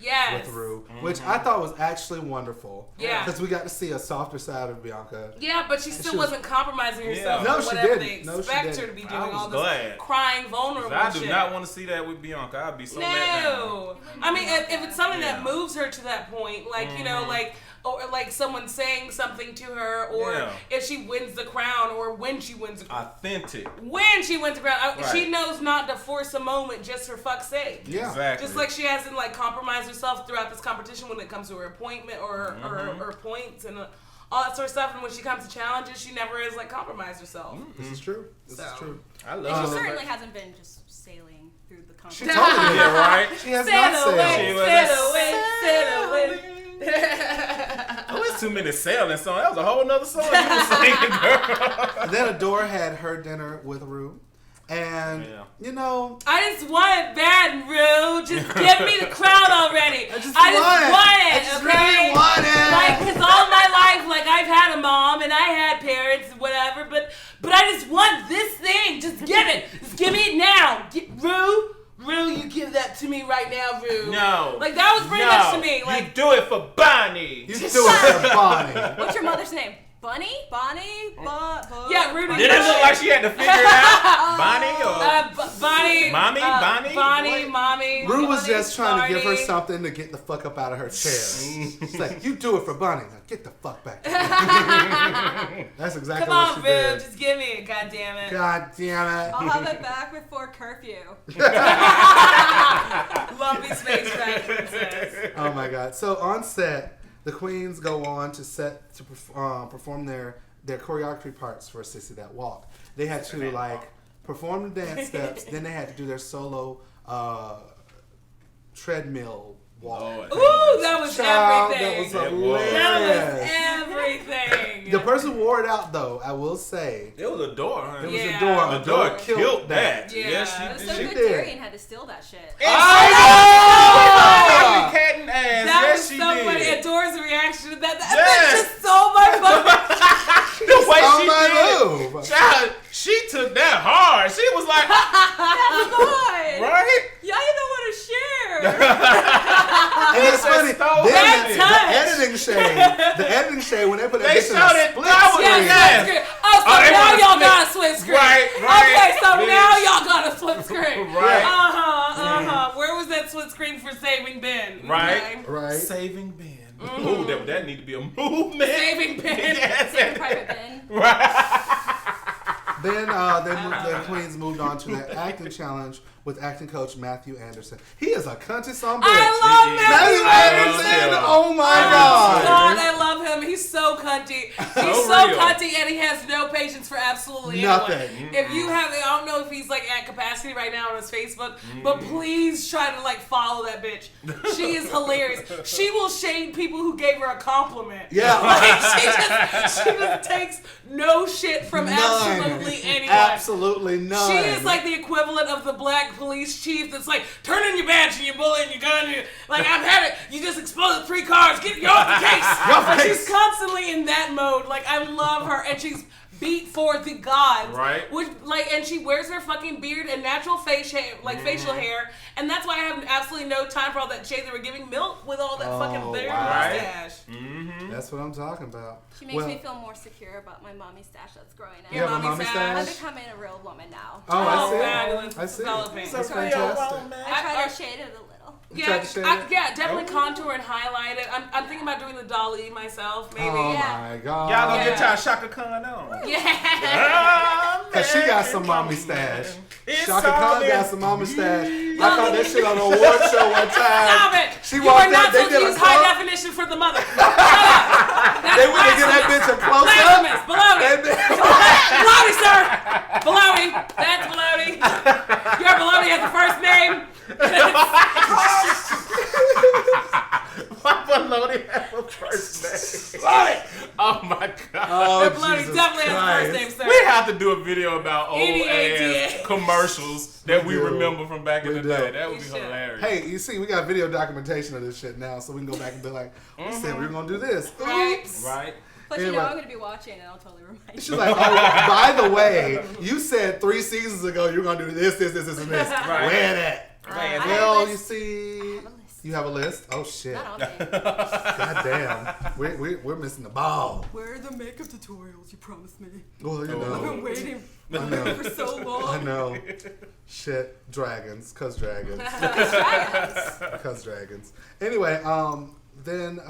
Rue, which I thought was actually wonderful. Yeah. Because we got to see a softer side of Bianca. Yeah, but she still wasn't compromising herself Yeah. for No, she whatever didn't. they No, she expect her didn't. to be I doing. was All this glad. crying, vulnerable I do shit. not want to see that with Bianca. I'd be so let down. No, I mean if it's something that moves her to that point, like you know, or like someone saying something to her, or if she wins the crown, or when she wins the crown. Authentic. When she wins the crown, Right. she knows not to force a moment just for fuck's sake. Yeah. Exactly. Just like she hasn't like compromised herself throughout this competition when it comes to her appointment or her points and all that sort of stuff. And when she comes to challenges, she never has like compromised herself. This is true. This is true. I And love she it. certainly hasn't been just sailing through the She competition. totally did. Yeah, right? She has Sail not away, sailed. sail away, sail away. Oh, it's too many sailing songs. That was a whole nother song you were singing, girl. And then Adore had her dinner with Rue. And, you know, I just want it bad, Rue. Just give me the crown already. I just want it, okay? Really want it. Like, because all my life, like, I've had a mom and I had parents and whatever, but I just want this thing. Just give it. Just give me it now. Rue, you give that to me right now, Rue. No. Like, that was pretty much to me. Like, you do it for Bonnie. You do it for Bonnie. What's your mother's name? Bunny? Bonnie? yeah, Rue. Did it look like she had to figure it out? Bonnie or Bonnie. Mommy? Bonnie? Bonnie, What? Mommy. Rue was Bonnie, just trying to give her Barney. something to get the fuck up out of her chair. She's like, you do it for Bonnie. Now get the fuck back. That's exactly Come what on, she Rue. did. Just give me it. God damn it. God damn it. I'll have it back before curfew. Lumpy Space Drag Princess. Oh my god. So on set, the queens go on to set to perform their choreography parts for Sissy That Walk. They had to like perform the dance steps, then they had to do their solo treadmill walk. Ooh, that was Child, everything. that was hilarious. That was everything. The person who wore it out though, I will say, It was Adore, huh? it was Yeah. Adore. Adore killed that. Yeah. Yes, It was she so did. She good did. Tyrion had to steal that shit. Copycatting ass. That Yes, was she so did. funny. Adore's reaction to that. Yes. That just stole my fucking. The way On she my did. move. Child, she took that hard. She was like, That's good. right? Yeah, you don't want to share. And it's funny. stole Then that the editing shade, when they put that They bitch in a showed it split double. screen. Yeah, Yes. split screen. Oh, so they now wanna y'all split. got a split screen. Right. Okay, so Bitch. now y'all got a split screen. Right. Where was that split screen for Saving Ben? Right. Okay. Right. Saving Ben. Ooh, that need to be a movement. Saving Ben. Yes. Private Ben. Right. Then the queens moved on to their acting challenge with acting coach Matthew Anderson. He is a country song bitch. I love Matthew Matthew Anderson. him. Oh my God, god. I love him. He's so cunty. He's so real. cunty, and he has no patience for absolutely anyone. Nothing. If you have, I don't know if he's like at capacity right now on his Facebook, but please try to like follow that bitch. She is hilarious. She will shade people who gave her a compliment. Yeah. Like she just takes no shit from absolutely anyone. Absolutely none. She is like the equivalent of the black police chief that's like, turn in your badge and your bullet and your gun. And like, I'm having, you just exploded 3 cars. Get you off the case. Like, she's constantly in that mode. Like, I love her. And she's beat for the gods. Right. Which, like, and she wears her fucking beard and natural face hair, like facial hair. And that's why I have absolutely no time for all that shade. They were giving milk with all that fucking beard wow. mustache. That's what I'm talking about. She makes me feel more secure about my mommy stash that's growing out. You have a mommy stash? stash? I'm becoming a real woman now. Oh, I see. fabulous. I see. Developing. That's fantastic. I try to shade it a little. You tried to shade it? Yeah, definitely contour and highlight it. I'm thinking about doing the Dali myself, maybe. Oh Yeah. my god. Y'all gonna get Yeah. y'all Shaka Khan on. Yeah. Cause she got some mommy stash. It's Shaka all Khan got in some mommy stash. I caught that shit on an award show one time. Stop it! She You walked are not out, they supposed did to a use high close. definition for the mother. Shut up. That's They went to get that bitch a close Blasphemous. up. Baloney. That God. Oh, The bloody Jesus definitely has Christ. a first name, sir. We have to do a video about old EDATA. ass commercials that we do. remember from back in We the day. do. That would We be should. hilarious. Hey, you see, we got video documentation of this shit now, so we can go back and be like, we said we were gonna do this. Right. Oops. Right? But Anyway. you know I'm gonna be watching, and I'll totally remind you. She's like, oh, by the way, you said 3 seasons ago you were gonna do this, and this. Right. Where that? Right. I Well, have a you list. see, I have a list. you have a list. Oh shit! Not all day. God damn, we're missing the ball. Where are the makeup tutorials you promised me? Well, you I've know, been waiting I know, for so long. I know. Shit, dragons, cause dragons, Dragons. cause dragons. Anyway, then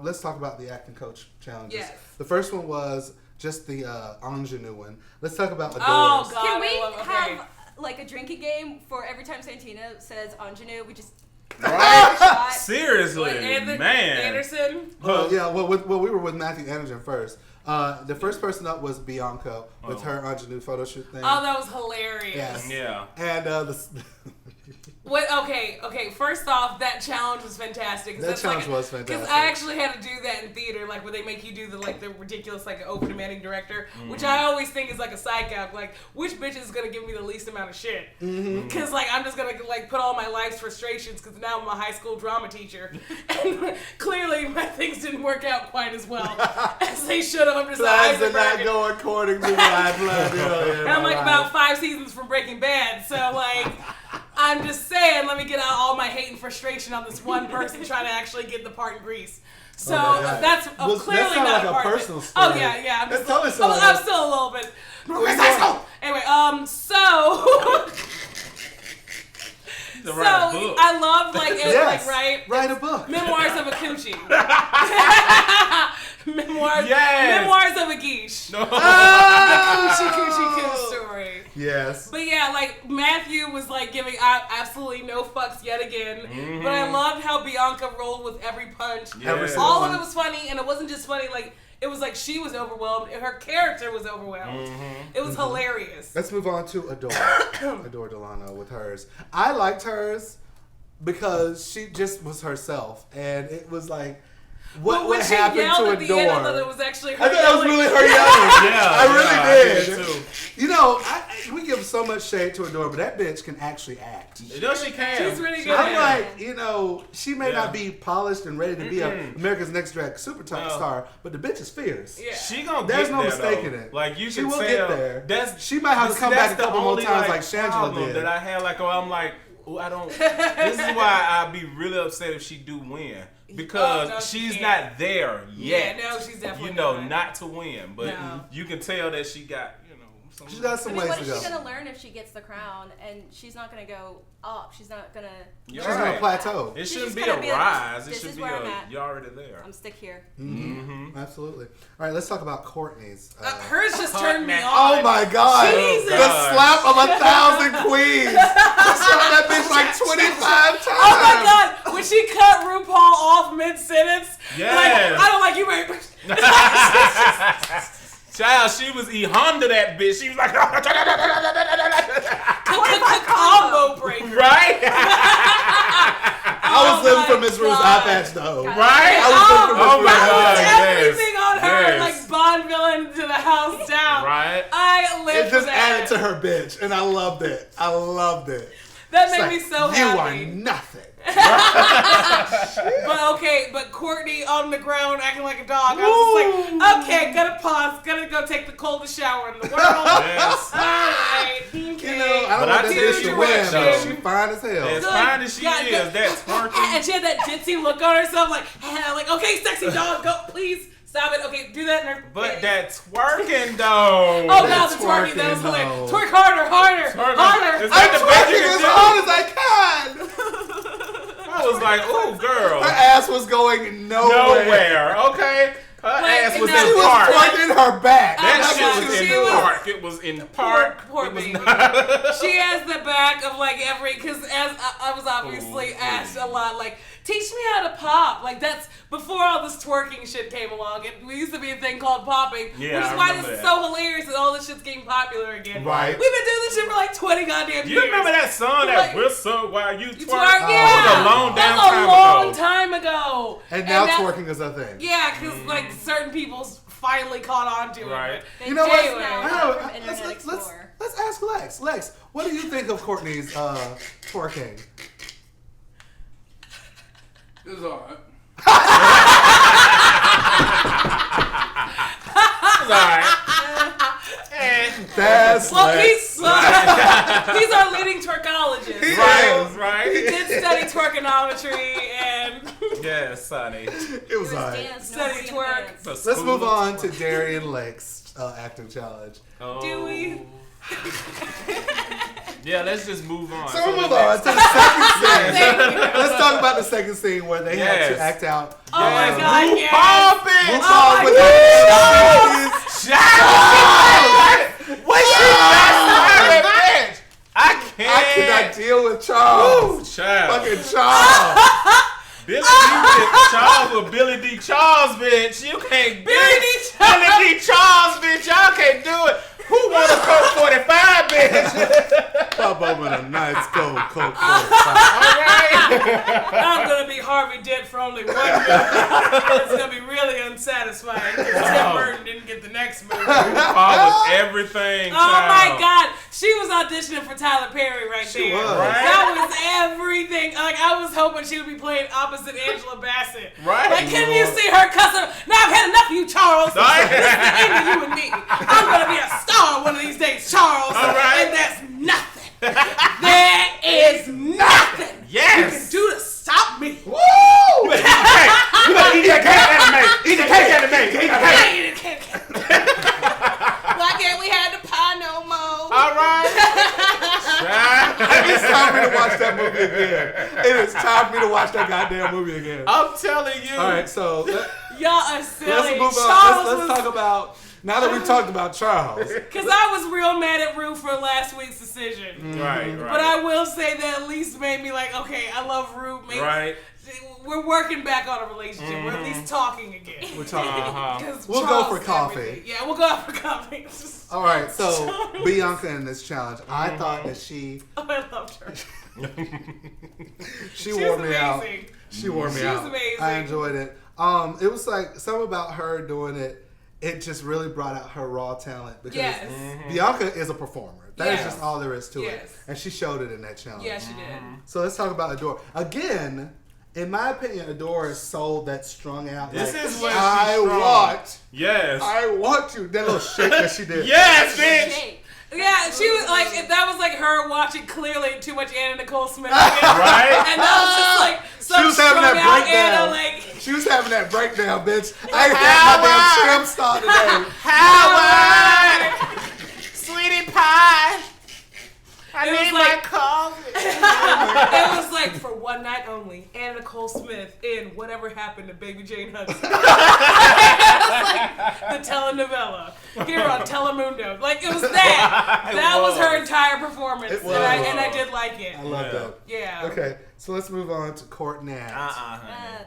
let's talk about the acting coach challenges. Yes. The first one was just the ingenue one. Let's talk about Adores. Oh, God. Can we I love- okay. have like a drinking game for every time Santina says ingenue? We just Right? shot. Seriously, What, man. Anderson? Yeah, well, we were with Matthew Anderson first. The first person up was Bianca with her ingenue photo shoot thing. Oh, that was hilarious. Yes. Yeah. And What? Okay. First off, that challenge was fantastic. That challenge was Because fantastic. I actually had to do that in theater, like where they make you do the ridiculous over demanding director, which I always think is like a psych out. Like, which bitch is gonna give me the least amount of shit? Because I'm just gonna put all my life's frustrations. Because now I'm a high school drama teacher, and clearly my things didn't work out quite as well as they should have. I'm just plans like, did not go according to my plan. and I'm like about 5 seasons from Breaking Bad, so I'm just saying, let me get out all my hate and frustration on this one person trying to actually get the part in Grease. So Oh my God. that's Was- clearly that sounded not like a part of it. personal story. Oh yeah. I'm, That just totally I'm sounded still a little bit. Go. Anyway, To so write a book. I love Yes. write a book. memoirs of a coochie. memoirs of a geesh. No. Koochie Kuchie-Ku story. Yes. But yeah, Matthew was giving absolutely no fucks yet again. But I loved how Bianca rolled with every punch. Yeah. Every single All one. of it was funny, and it wasn't just funny. It was she was overwhelmed, and her character was overwhelmed. It was hilarious. Let's move on to Adore. Adore Delano with hers. I liked hers because she just was herself, and it was like, But when what she happened yelled to at the end, I thought Adore? it was actually her I thought that was yelling. really her yelling. Yeah, I really I did. too. You know, we give so much shade to Adore, but that bitch can actually act. No, she can. She's really good at I'm it. like, she may Yeah. not be polished and ready to be America's Next Drag Superstar, but the bitch is fierce. Yeah. She gonna There's get no there, mistaking though. it. Like you She can will tell. get there. That's She might have to come that's back a the couple more only, times like Shangela problem did. that I had. I'm like, ooh, I don't. This is why I'd be really upset if she do win. Because no, she she's can't. not there yet. Yeah, no, she's definitely not. not. To win. But No. you can tell that she got, some. She's got some ways what to is go. she gonna learn if she gets the crown? And she's not gonna go up. She's not gonna. You're She's gonna right. plateau. It She's shouldn't just be a gonna be like, rise. It this should is be where I'm at. you're already there. I'm stick here. Absolutely. All right, let's talk about Courtney's. Hers just turned me on. Oh my God! Jesus. The slap of 1,000 queens. I saw that bitch like 25 times. Oh my God! When she cut RuPaul off mid-sentence, Yes. I don't like you very much. Child, she was E-Honda that bitch. She was like, Combo breaker. right? I was living for my Miss Ruth's God. eye patch though. Right? I was living for Oh Miss my Ruth's eye God. patch. Everything on her, Yes. like Bond villain to the house down. Right? I lived It just for that. added to her bitch, and I loved it. I loved it. That It's made like, me so you happy. are nothing. But Courtney on the ground acting like a dog. I was just like, okay, gotta pause, gotta go take the coldest shower in the world. Yes. Alright, okay. You know, I don't But I want this tell bitch you to what, win, but though. she fine as hell. As Good fine as she God, is, good. that twerking. And she had that ditzy look on herself, like, okay, sexy dog, go, please, stop it. Okay, do that in her But face. that twerking though. Oh, now the twerking, that was twerking, hilarious. though. Twerk harder. Twerking. Is harder. that I'm the best you twerking as can hard do? as I can. I was like, ooh, girl. Her ass was going nowhere. Nowhere. Okay? Her Like, ass was and She in was park. twerking her back. That Oh my shit God, was she in was- park. It was in park. Poor It was baby. not- She has the back of because as I was obviously asked a lot, teach me how to pop. That's before all this twerking shit came along. We used to be a thing called popping, Yeah, which is I why remember this is that. so hilarious that all this shit's getting popular again. Right. We've been doing this shit for 20 goddamn years. You remember that song that Like- whistle while you twerk? You twerk? That Yeah. was a long damn That's time a long ago. time ago. And now that- twerking is a thing. Yeah, because certain people's finally caught on to it. Right. You know what? Anyway. Let's ask Lex. Lex, what do you think of Courtney's twerking? It was alright. It's alright. That's Well, Lex. he's our leading twerkologist. Right. He did study twerkonometry and Yeah, Sonny. It was alright. study twerk. Let's move on to Darian Lake's acting challenge. Oh. Do we? Yeah, let's just move on. So we'll move on to the second scene. Thank you. Let's talk about the second scene where they had to act out. Oh my God, yes. RuPaul, bitch! RuPaul with What she does, bitch? I cannot deal with Charles. Ooh, child. Fucking Charles. Billy D. Charles with Billy D. Charles, bitch. You can't do Billy it. D. Charles. Billy D. Charles, bitch. Y'all can't do it. Who want a Coke 45, bitch? Pop open a nice cold Coke 45. Alright. I'm gonna be Harvey Dent for only 1 movie. It's gonna be really unsatisfying because Tim Burton didn't get the next movie. RuPaul was everything, Oh child. my God, she was auditioning for Tyler Perry right there. was. Right? That was everything. Like I was hoping she would be playing opposite Angela Bassett. Right. Like, can you see her cussing? Now I've had enough of you, Charles. Right. This is the end of you and me. I'm gonna be a star one of these days, Charles. All right. And that's nothing. There is nothing you can Yes. do to stop me. Woo! You better eat that cake out of me. Eat the cake out of me. Eat the cake. Why can't we have the pie no more? All right. It's time for me to watch that movie again. It is time for me to watch that goddamn movie again. I'm telling you. All right, so Y'all are silly. let's move on. Charles Let's talk about, now that we've talked about Charles. Because I was real mad at Rue for last week's decision. Right. But I will say that at least made me like, okay, I love Rue. Maybe Right. we're working back on a relationship. We're at least talking again. We're talking. 'Cause We'll go Charles for is coffee. everything. Yeah, we'll go out for coffee. All right, so Bianca in this challenge, I thought that she Oh, I loved her. she She wore was me out. amazing. She wore me She out. was amazing. I enjoyed it. It was like something about her doing it. It just really brought out her raw talent because Yes. Bianca is a performer. That is Yes. just all there is to it, Yes. and she showed it in that challenge. Yeah, she did. So let's talk about Adore again. In my opinion, Adore is sold that strung out. This like, is where she's I strong. want. Yes. I want you. That little shake that she did. Yes, bitch. Shake. Yeah, she was like, that was like her watching clearly too much Anna Nicole Smith. Right? And that was just like some She was having that strung out breakdown. Anna, like, She was having that breakdown, bitch. I ain't had my damn trim start today. Howard! Sweetie pie! I It was need like- my coffee. it was like for one night only, Anna Nicole Smith in Whatever Happened to Baby Jane Hudson. It was like the telenovela here on Telemundo. Like it was that. That was her entire performance, It was. and I did like it. I love Yeah. that. Yeah. Okay, so let's move on to Court Nat.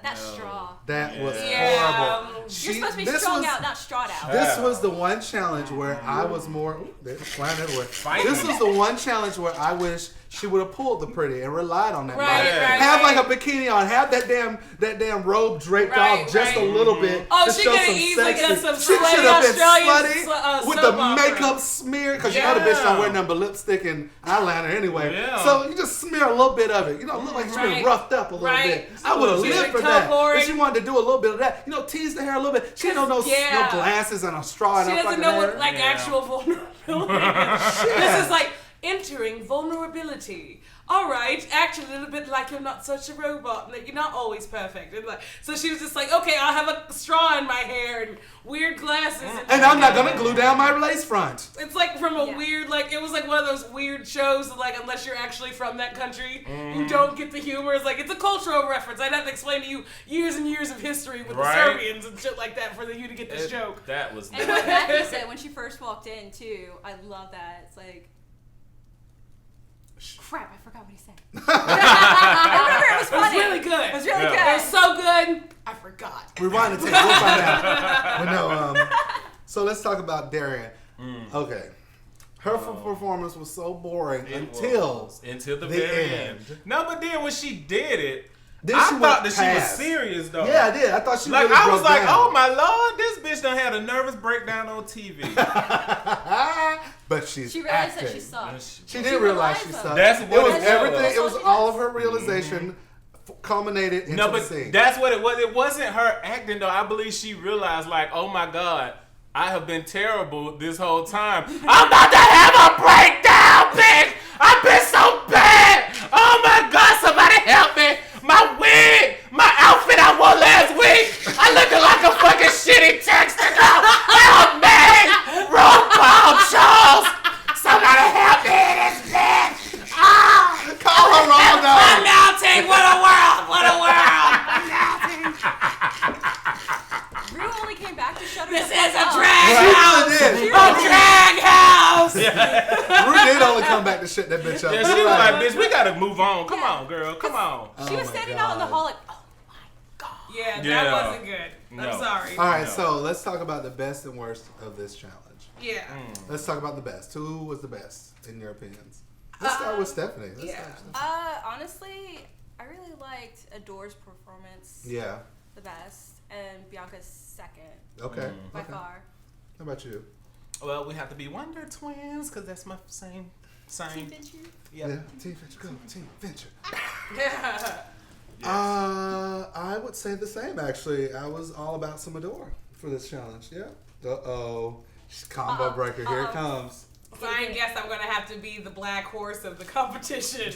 That straw. That was Yeah. horrible. You're supposed to be strung out, not strawed out. This was the one challenge where I was more. Ooh, they're flying everywhere. Fighting. This was the one challenge where I wish she would have pulled the pretty and relied on that. Right, body. right, Have right. like a bikini on. Have that damn robe draped Right, off just right. a little bit. Oh, to she show could've some easily sexy. done some She slutty should have been Australian slutty with soap the opera. makeup smeared because you know the bitch don't wear nothing but lipstick and eyeliner anyway. Yeah. So you just smear a little bit of it. You know, look like she's been Right. roughed up a little Right. bit. I would have She's lived been for that. coloring. If she wanted to do a little bit of that, you know, tease the hair a little bit. She don't know Yeah. no glasses and a straw in She her doesn't fucking know hair. what like Yeah. actual vulnerability is. This is like entering vulnerability. All right, act a little bit like you're not such a robot and that you're not always perfect. And like, so she was just like, okay, I'll have a straw in my hair and weird glasses. And I'm not gonna glue down my lace front. It's like from a Yeah. weird, like, it was like one of those weird shows that, like, unless you're actually from that country, you don't get the humor. It's like, it's a cultural reference. I'd have to explain to you years and years of history with Right. the Serbians and shit like that for you to get this joke. That was And what Matthew said when she first walked in, too, I love that. It's like, crap, I forgot what he said. I remember it was It was funny. really good. It was really Yeah. It was good. so good, I forgot. Rewind the tape. We'll find out. But no, so let's talk about Darian. Okay. Her performance was so boring until until the the very end. end. No, but then when she did it, Then I she thought went that she was past. serious though. Yeah, I did. I thought she Like really I was broke like, down. oh my lord, this bitch done had a nervous breakdown on TV. But she's She realized acting. that she sucked. She did realize she realized sucked. That's It what was it everything. was. It was all of her realization culminated into No, the but scene. that's what it was. It wasn't her acting though. I believe she realized like, oh my god, I have been terrible this whole time. I'm about to have a breakdown, bitch. I've been so bad. Oh my god, somebody help me. My wig, my outfit I wore last week. I looking like a fucking shitty texter. Help me, RuPaul Charles. Somebody help me in this bitch. Oh, Call her wrong though. I'm melting. What a world. What a world. Rue only came back to shut her This the is fuck a up. drag She house. really did. A drag house. Rue did only come back to shut that bitch up. yeah, she was like, bitch, we gotta move on. Come on, girl. Come on. She was Oh my standing out in the God. hall like, oh my god. Yeah, Yeah. that wasn't good. No. I'm sorry. All right, No. so let's talk about the best and worst of this challenge. Yeah. Let's talk about the best. Who was the best in your opinions? Let's start with Stephanie. Let's yeah. start with Stephanie. Honestly, I really liked Adore's performance Yeah. the best, and Bianca's second Okay. by Okay. far. How about you? Well, we have to be Wonder Twins because that's my same. Yeah. Team Venture. Go. Team Venture. Yeah. I would say the same, actually. I was all about some Adore for this challenge. Yeah. Uh-oh. Combo breaker. Here it comes. So I guess I'm gonna have to be the black horse of the competition.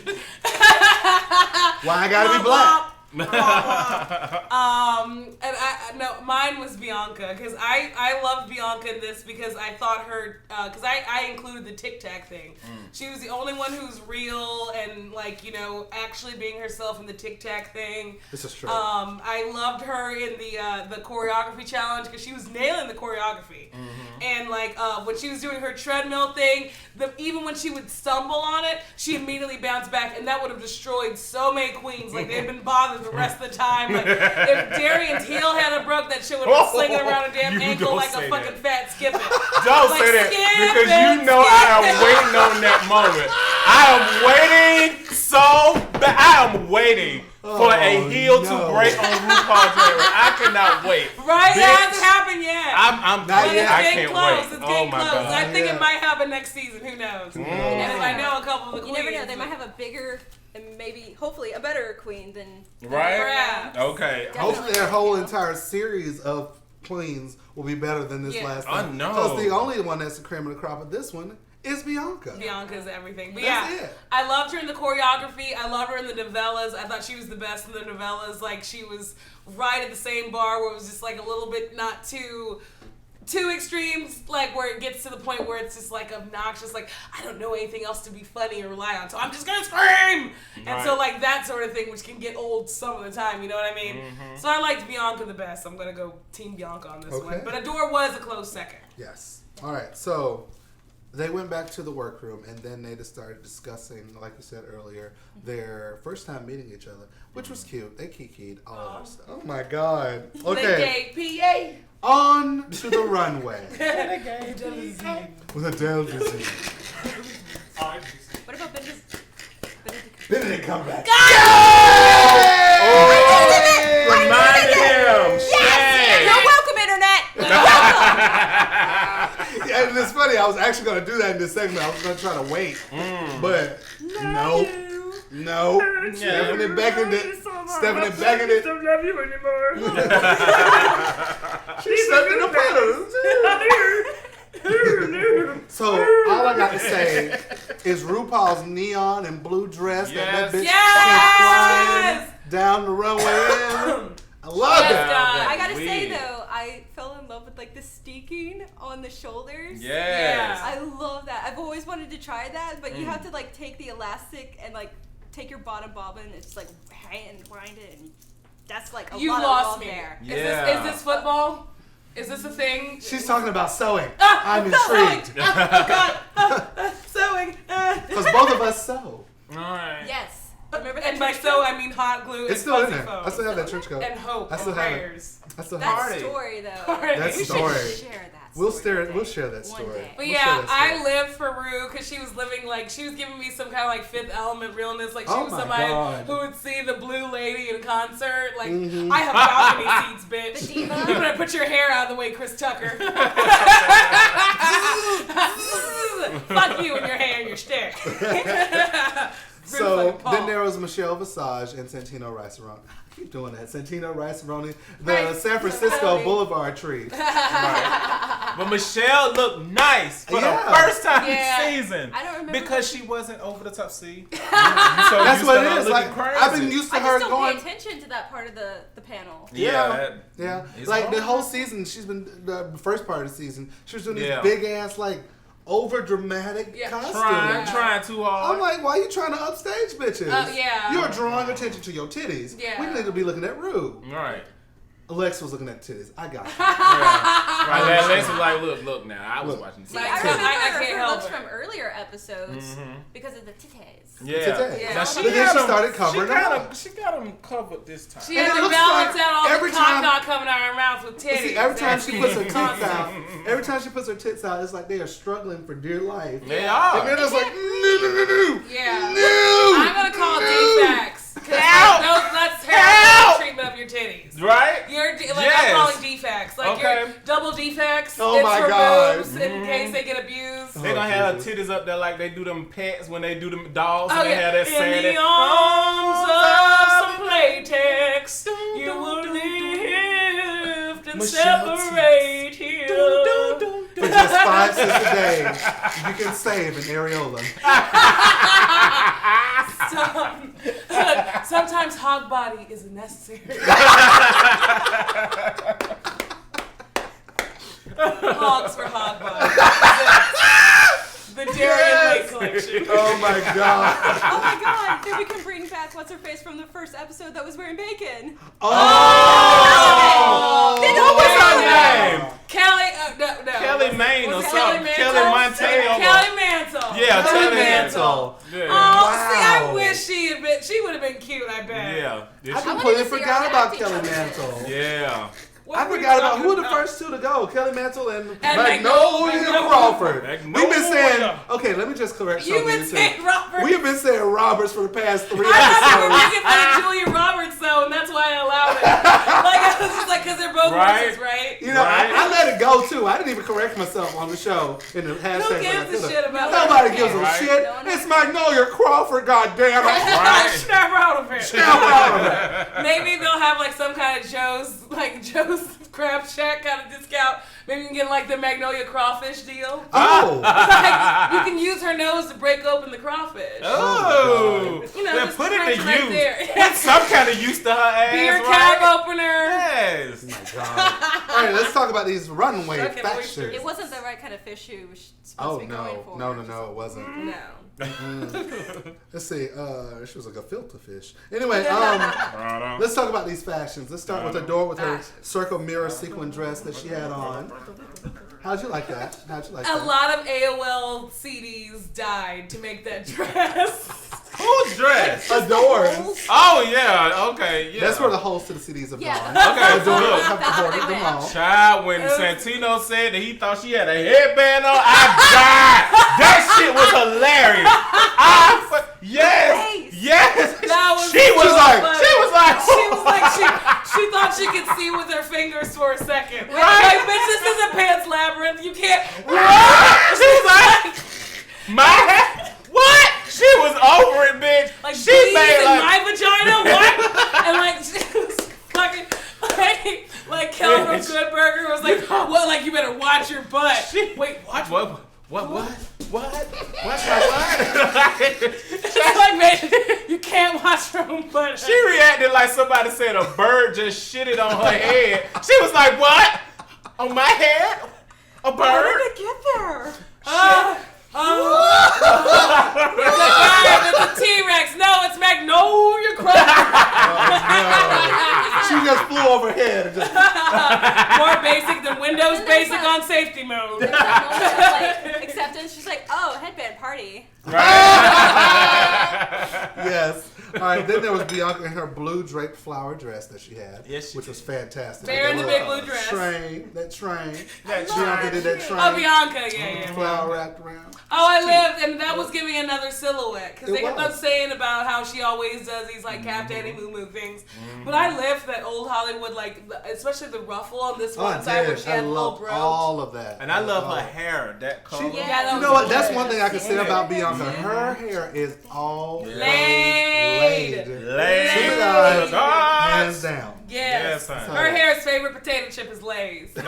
Why I gotta be black? And no, mine was Bianca because I loved Bianca in this because I thought her because I included the Tic Tac thing. She was the only one who's real and like actually being herself in the Tic Tac thing. This is true. I loved her in the choreography challenge because she was nailing the choreography. And like when she was doing her treadmill thing, even when she would stumble on it, she immediately bounced back, and that would have destroyed so many queens. Like they'd been bothered the rest of the time. Like if Darian's heel had broke, that shit would have been slinging around a damn You ankle don't like a say fucking fat skipper. Don't Like, say that skip because it, you know I am skip it. waiting on that moment. I am waiting so bad. I am waiting for a heel to break on RuPaul's Drag Race. I cannot wait. Right? Bitch, That hasn't happened yet. I'm Not But yet. it's I getting can't close. wait. It's Oh getting my close. god. I think Yeah. it might happen next season. Who knows? And if I know a couple of the You queens. never know. They might have a bigger and maybe, hopefully, a better queen than Right? Perhaps. Okay. Hopefully their whole entire series of queens will be better than this Yeah. last I one. know. Because the only one that's the cream of the crop of this one is Bianca. Bianca's everything. But That's yeah, it. I loved her in the choreography. I love her in the novellas. I thought she was the best in the novellas. Like she was right at the same bar where it was just like a little bit not too extremes, like where it gets to the point where it's just like obnoxious, like I don't know anything else to be funny or rely on, so I'm just gonna scream. And so like that sort of thing, which can get old some of the time, you know what I mean? So I liked Bianca the best. I'm gonna go Team Bianca on this Okay. one. But Adore was a close second. Yes. All right. So they went back to the workroom and then they just started discussing, like you said earlier, their first time meeting each other, which was cute. They kikied all of that stuff. Oh my God. Okay. They gave On to the runway. PA. With Adele disease. What about Benedict? Benedict come back. Reminded him. Shame. You're welcome, Internet! You're welcome! Yeah, and it's funny. I was actually going to do that in this segment. I was going to try to wait. But no. Stephanie beckoned it. Stephanie beckoned it. Don't love you anymore. She stepped in the puddle. So all I got to say is RuPaul's neon and blue dress that bitch Yes! came flying down the runway in. I love Yes, it. God. I gotta say Weird. though, I fell in love with like the steeking on the shoulders. Yes. I love that. I've always wanted to try that, but you have to like take the elastic and like take your bottom bobbin and just like hand grind it, and that's like a You lot lost of love me. there. Yeah. Is this football? Is this a thing? She's talking about sewing. Ah, I'm intrigued. Sewing. Because both of us sew. All right. Yes. Remember that And by trench sew, coat? I mean hot glue It's and still in fuzzy there. foam. I still have that trench coat. And hope I still and have it. prayers. I still That have it. story though. Alright. That We story. should share that We'll story. share that One story. day. But We'll yeah, share that story. I lived for Rue because she was living like she was giving me some kind of like Fifth Element realness. Like she Oh was my somebody God. who would see the Blue Lady in concert. Like Mm-hmm. I have balcony seats, bitch. The diva. I'm gonna put your hair out of the way, Chris Tucker. Fuck you and your hair and your stick. So then there was Michelle Visage and Santino Rice-A-Roni. I keep doing that. Santino Rice-A-Roni, the Rice- San Francisco Boulevard tree. Right. But Michelle looked nice for Yeah. the first time Yeah. this season. I don't remember. Because she wasn't over the top. See? That's what it is. Like I've been used to I her just don't going. pay attention to that part of the panel. Yeah. It's Like the hard. whole season, she's been the first part of the season. She was doing these Yeah. big ass like over dramatic Yeah. costumes. Trying too hard. I'm like, why are you trying to upstage bitches? Yeah. You're drawing attention to your titties. Yeah. We need to be looking at Rue. Right. Alexa was looking at titties. I got you. Right. Lex was like, look now. I was Look. watching. See, Like, I remember I can't her help looks it. from earlier episodes because of the titties. Yeah. Today. Yeah. Now she But then had she them- started covering them up. She got them covered this time. She And had it to looks balance like out all every the time- caca coming out of her mouth with titties. See, every time she puts her tits Constant. out, every time she puts her tits out, it's like they are struggling for dear life. They are. And they're just like, no. Yeah. No. I'm gonna call defects. Help! That's Help! terrible treatment of your titties. Right? You're like Yes. I'm calling defects. Like Okay. you're double defects. Oh it's my for God. boobs in case they get abused. They gonna have her titties up there like they do them pets when they do them dolls and Oh, they yeah. have that In sad. the arms of some playtex, you will lift and Michelle separate here. For just 5 cents a day, you can save an areola. Sometimes hog body is necessary. Hogs for hog body. The Darian Lake collection. Oh my God. Oh my god, then we can bring back what's her face from the first episode that was wearing bacon. Oh. What was her name? Kelly, no. Kelly Maine or Was it something. Kelly Monteo. Kelly Mantle. Yeah, Kelly Kelly Mantle. Yeah. Oh, see, I Wow. wish she had been. She would have been cute. I bet. Yeah. I I wanted completely to see her forgot about acting Kelly credits. Mantle. Yeah. What I were you forgot about talking who were the first two to go. Kelly Mantle and Magnolia Magnolia Crawford. Magnolia. We've been saying, okay, let me just correct You've something. been saying Robert. We've been saying Roberts for the past 3 I thought you were episodes. making fun of Julia Roberts though, and that's why I allowed it. Like I was just like, because they're both Right. horses, right? You know, Right. I let it go too. I didn't even correct myself on the show in the hashtag. Who gives a shit about Nobody that? gives a Right. shit. No one It's knows. Magnolia Crawford, goddammit. Right. Snap out of it. Snap out of it. Maybe they'll have like some kind of Joe's Crab Shack kind of discount. Maybe you can get like the Magnolia crawfish deal. Oh. Like, you can use her nose to break open the crawfish. Oh. You know, Then just put it French to right use. there. Put some kind of use to her ass, Beer right? cab opener. Yes. My God. All right, let's talk about these runway Fucking factions. oysters. It wasn't the right kind of fish she was supposed Oh to be going for. no, it wasn't. No. Let's see. She was like a filter fish. Anyway, let's talk about these fashions. Let's start with Adore with her circle mirror sequin dress that she had on. How'd you like that? A lot of AOL CDs died to make that dress. Who's dressed? Adore's. Oh yeah. Okay. Yeah. That's where the holes to the CDs have Yeah. gone. Okay. Adore Look. have That's where deported they them went. all. Child, when Santino said that he thought she had a headband on, I died. That shit was hilarious. Yes. That was She was so like, funny. she was like, she thought she could see with her fingers for a second. Right. Like, bitch, this isn't Pants Labyrinth. You can't. She was like, my head. What? She was over it, bitch. Like, she bees made in like, my vagina? What? And like, she was fucking. Like Kelly from Bitch. Good Burger was like, what? Like, you better watch your butt. Wait, watch what? What's my what? It's like, man, you can't watch your own butt. She reacted like somebody said a bird just shitted on her head. She was like, what? On my head? A How bird? did it get there? It's a T-Rex. No, it's Magnolia Crawford. She just flew overhead. And just, More basic than Windows And there's Basic a- on safety mode. Like, acceptance. She's like, oh, headband party. Yes. All right, then there was Bianca in her blue draped flower dress that she had, Yes, which was fantastic. Bear in the big blue dress. Train. That Bianca did that train. Oh, Bianca, yeah. Flower wrapped around. Oh, I lived, and that was giving another silhouette because It they kept on was. saying about how she always does these like Cap Daddy moo things. But I lived that old Hollywood, like especially the ruffle on this one side where she I had a little love brooch. all of that. And I love her hair, that color. Yeah, that You was know what? That's good. one thing I can say about Bianca. Her hair is all laid. Laid. Hands down. Yes. Yes, Her hair's favorite potato chip is Lay's. Come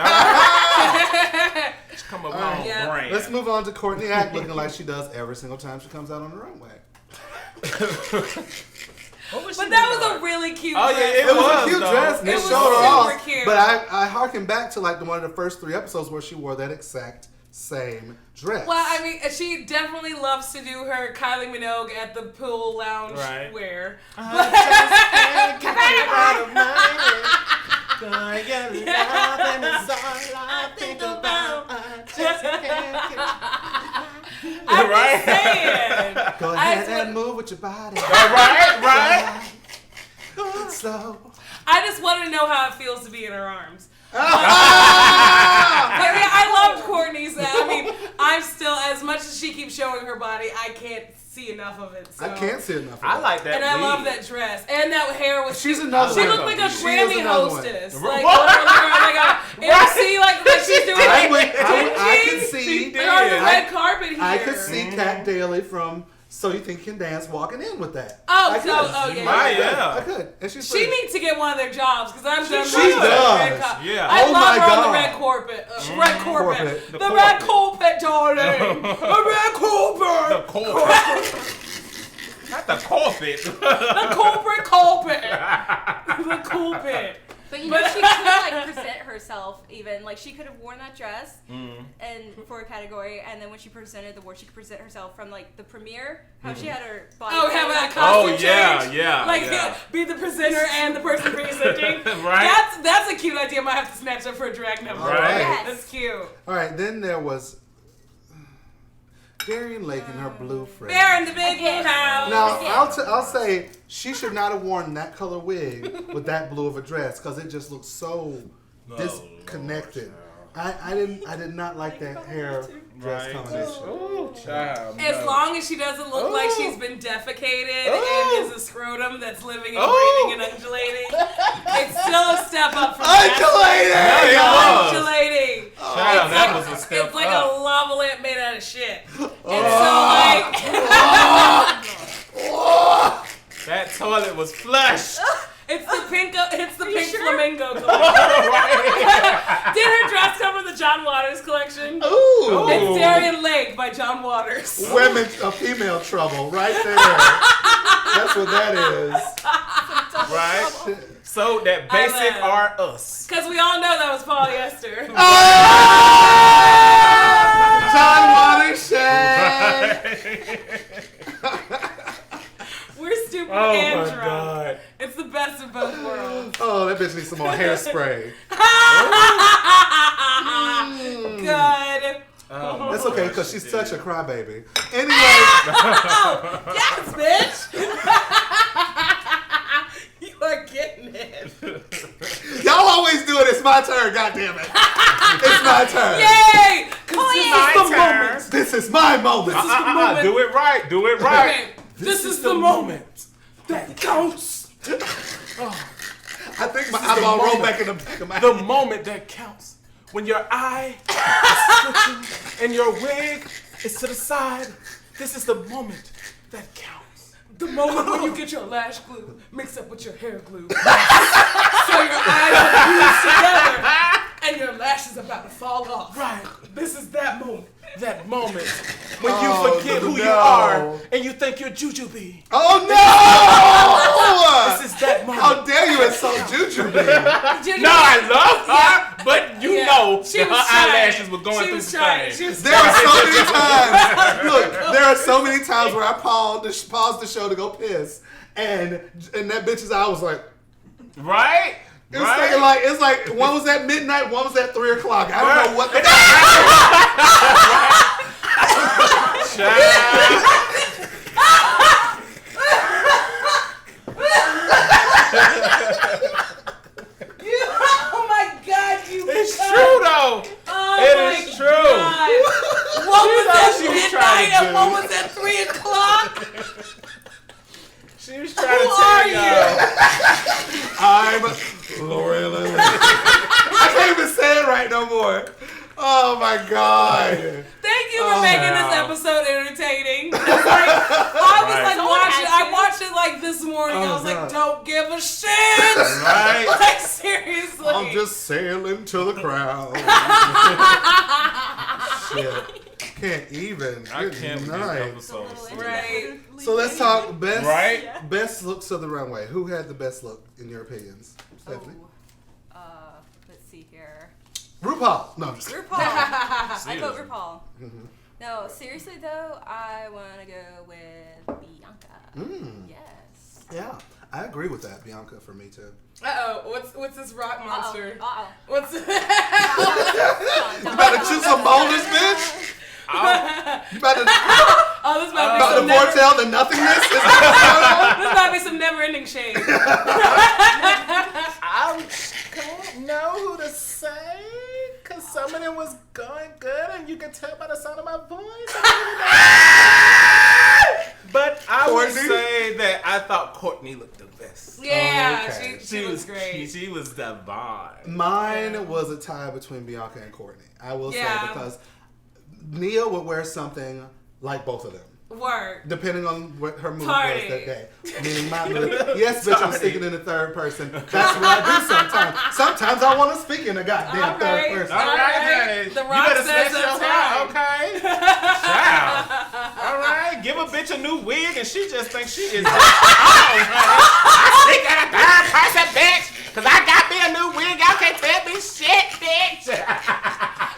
up All right, on Yeah. brand. Let's move on to Courtney Act looking like she does every single time she comes out on the runway. But that was a really cute Oh, dress. yeah, It was a was, cute though. dress and It it was showed her super off. cute. But I harken back to like one of the first 3 episodes where she wore that exact same dress. Well, I mean, she definitely loves to do her Kylie Minogue at the pool lounge Right. wear. I'm Right. just saying. Go ahead and move with your body. Right. So. I just want to know how it feels to be in her arms. But yeah, I loved Courtney's. I mean, I'm still, as much as she keeps showing her body, I can't see enough of it. So. I can't see enough of I that. like that. And I wig. love that dress. And that hair was. She's another She one. looked like a She is Grammy another one. hostess. Right. Like MC, like she's doing I like, can see. like on the red carpet here. I could see Kat Daly from So You Think You Can Dance walking in with that. Oh, I so, could. oh yeah. I could. And she's She needs to get one of their jobs because I'm done. She with the does. red carpet. Yeah. I Oh love my her on the God. red carpet. Red carpet. Carpet. The red carpet, darling. The red carpet. The carpet. Not the carpet. The corporate carpet. The carpet. But you know, she could like present herself even. Like she could have worn that dress and for a category, and then when she presented the award, she could present herself from like the premiere. How she had her body. Oh, have that Oh, costume yeah, change. yeah, Like yeah. be the presenter and the person presenting. Right. That's a cute idea. I might have to snatch up for a drag number. Right. Yes. That's cute. All right, then there was Darian Lake in her blue fringe. Bear in the big blue house. Now, I'll say she should not have worn that color wig with that blue of a dress because it just looked so disconnected. I did not like that hair dress Right. combination. Ooh, child. As no. long as she doesn't look like she's been defecated and is a scrotum that's living and Oh. breathing and undulating, it's still a step up from Undulating! No, it was. Undulating. Child, It's that like, was a step it's like up. a lava lamp made out of shit. And That toilet was flush. it's the pink flamingo collection. Did her dress come from the John Waters collection? Ooh! It's Darian Lake by John Waters. Women of female trouble, right there. That's what that is. Right? So that basic I are us. Because we all know that was polyester. John Watershed! We're stupid Oh and my drunk. God. It's the best of both worlds. Oh, that bitch needs some more hairspray. Good. Oh, That's okay, because she's such a crybaby. Anyway, Yes, bitch. You are getting it. y'all always do it. It's my turn, goddammit. It's my turn. Yay! 'Cause my this is the turn. moment. This is my moment. moment. Do it right. Do it right. Okay, this is the moment that counts. I think my eyeball rolled back in the back of my The head. moment that counts. When your eye is switching and your wig is to the side. This is the moment that counts. The moment when you get your lash glue mixed up with your hair glue. So your eyes are fused together and your lash is about to fall off. Right. This is that moment. That moment when you Oh, forget who you no. are and you think you're Jujubee. Oh no! This is that moment. How dare you insult Jujubee? No, I love her, but you Yeah. know She that was her trying. eyelashes were going She through was the trying. stain. She was There are so many times. Look, there are so many times where I paused the show to go piss, and that bitch's eye was like. Right? It was thinking like it's like one was at midnight, one was at 3 o'clock. I don't know what the she was midnight trying to and do. what was at 3 o'clock? She was trying to Who tell are y'all. I'm Lori Lily. I can't even say it right no more. Oh my God. Thank you for making this episode entertaining. It's like, I was like I watched it like this morning. I was like, don't give a shit. Right? Like, seriously. I'm just sailing to the crowd. Shit. Can't even. I can't believe night. this episode. Right. So let's talk best Right? best looks of the runway. Who had the best look in your opinions? Stephanie? Let's see here. RuPaul. No. I'm just kidding. RuPaul. I vote Seriously. RuPaul. Mhm. No, seriously though, I want to go with Bianca. Yes. Yeah, I agree with that. Bianca for me too. What's this rock monster? Uh-oh. What's You better choose some boulders, bitch. You better this might be about some the foretell the nothingness. Is that this might be some never-ending shade. I don't know who to say, because some of them was going good, and you can tell by the sound of my voice. But I would Courtney? say that I thought Courtney looked the best. Yeah, okay. she was great. She was divine. Mine was a tie between Bianca and Courtney. I will say because Nea would wear something like both of them. Word. Depending on what her mood Party. was that day. Meaning my mood. Yes, bitch, I'm speaking in the third person. That's what I do sometimes. Sometimes I want to speak in the goddamn third person. All right, honey. The You Rock better says snatch your that's hair, right. okay? Child. All right, give a bitch a new wig, and she just thinks she is. I think at a third person, bitch, because I got me a new wig. Y'all can't tell me shit, bitch.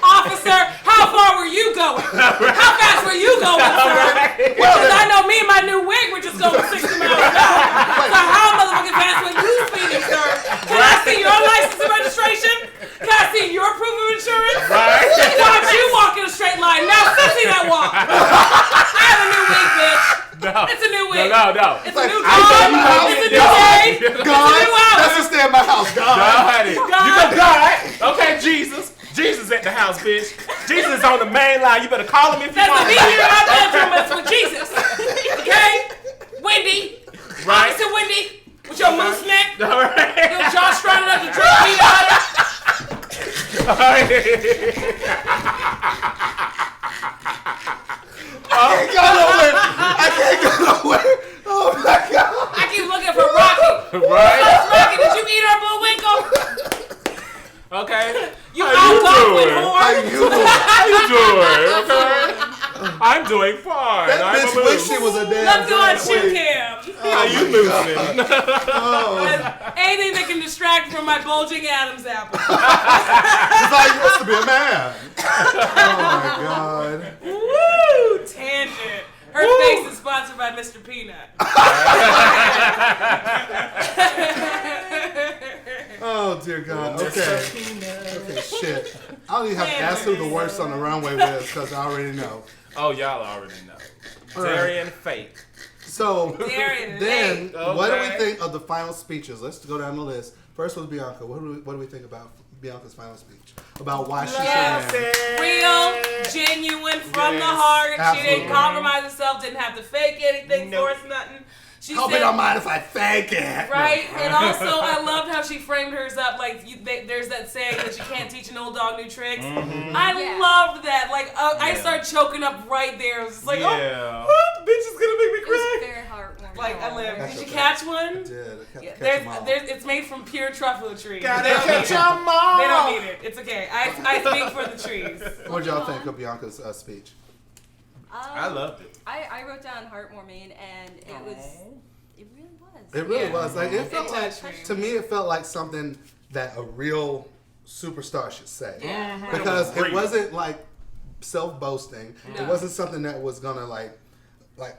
Officer, how far were you going? How fast were you going, sir? Because I know me and my new wig were just going 60 miles an hour. So how motherfucking fast were you speeding, sir? Can I see your license and registration? Can I see your proof of insurance? Right. Watch you walk in a straight line. Now see that walk. I have a new wig, bitch. No. It's a new wig. No. It's a new I job. know you It's a know. new day. God, It's a new hour. let's just stay at my house. God. God. You go God. Okay, Jesus. Jesus at the house, bitch. Jesus is on the main line. You better call him if you That's want. the me here in my bedroom. That's with Jesus. Okay? Wendy. Right. Officer Wendy. With your moose neck. All right. Your jaw strung up to drink me out. I can't go nowhere. I can't go nowhere. Oh my God. I keep looking for Rocky. Right. Rocky, did you eat our bullwinkle? Okay. You How you Algonquin doing? whore. How you doing? How you doing? Okay. I'm doing fine. That I'm bitch a wish moose. she was a damn Let's do our drag shoe queen. cam. How you moving? Oh. Anything that can distract from my bulging Adam's apple. It's like he wants to be a man. Oh my God. Woo! Tangent. Her face is sponsored by Mr. Peanut. Oh dear God. Okay. Okay, shit. I don't even have to ask who the worst on the runway was because I already know. Oh, y'all already know. All right. Darian Fake. So Darian then, Lake. what do we Okay. think of the final speeches? Let's go down the list. First was Bianca. What do we think about Bianca's final speech? About why she should win. Real, genuine, from the Yes. heart. She Absolutely. didn't compromise herself, didn't have to fake anything, Nope. force nothing. She Hope you said, don't mind if I fake it. right? And also, I loved how she framed hers up. Like, there's that saying that you can't teach an old dog new tricks. I Yeah. loved that. Like, I Yeah. started choking up right there. It was just like, Yeah. oh, bitch is gonna make me It was cry. very heartwarming. Like, I lived. That's Did you okay. catch one? I did. Yeah, Catch 'em all. it's made from pure truffle trees. Gotta They don't catch need it. 'em all. They don't need it. It's okay. I speak for the trees. What did y'all think of Bianca's speech? I loved it. I wrote down heartwarming, and it really was. It really Yeah. was. Like it felt It like touched me. to me, it felt like something that a real superstar should say. Yeah. Because it Real. wasn't like self-boasting. No. It wasn't something that was gonna like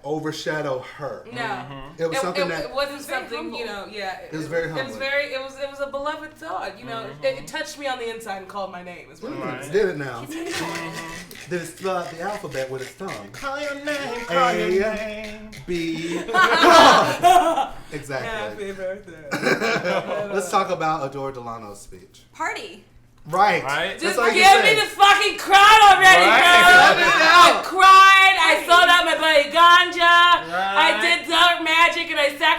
overshadow her. No. It was something it that wasn't very something, humble. you know, yeah. It was very It was humbling. very, it was a beloved thought, you know. It touched me on the inside and called my name. Is what it was. Right. did it now. Did it spell out the alphabet with its tongue? Call your name. call your name. B. Exactly. Happy birthday. Let's talk about Adore Delano's speech. Party. Right. Right. That's Just all you give can me say. the fucking crowd already, Right. bro. Let it out. I'm crying.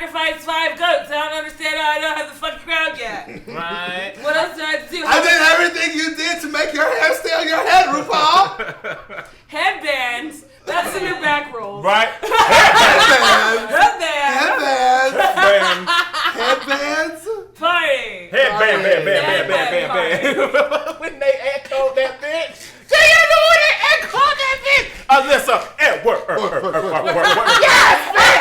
sacrificed 5 goats. I don't understand how I don't have the fucking crowd yet. Right. What else do I have to do? I did everything you did to make your hair stay on your head, RuPaul. Headbands. That's in your back rolls. Right. Headbands. Headbands. Headbands. Headbands. Party. Headband, band. When they echoed that bitch. Do you know when they echoed that bitch? Alyssa, work. Yes, man.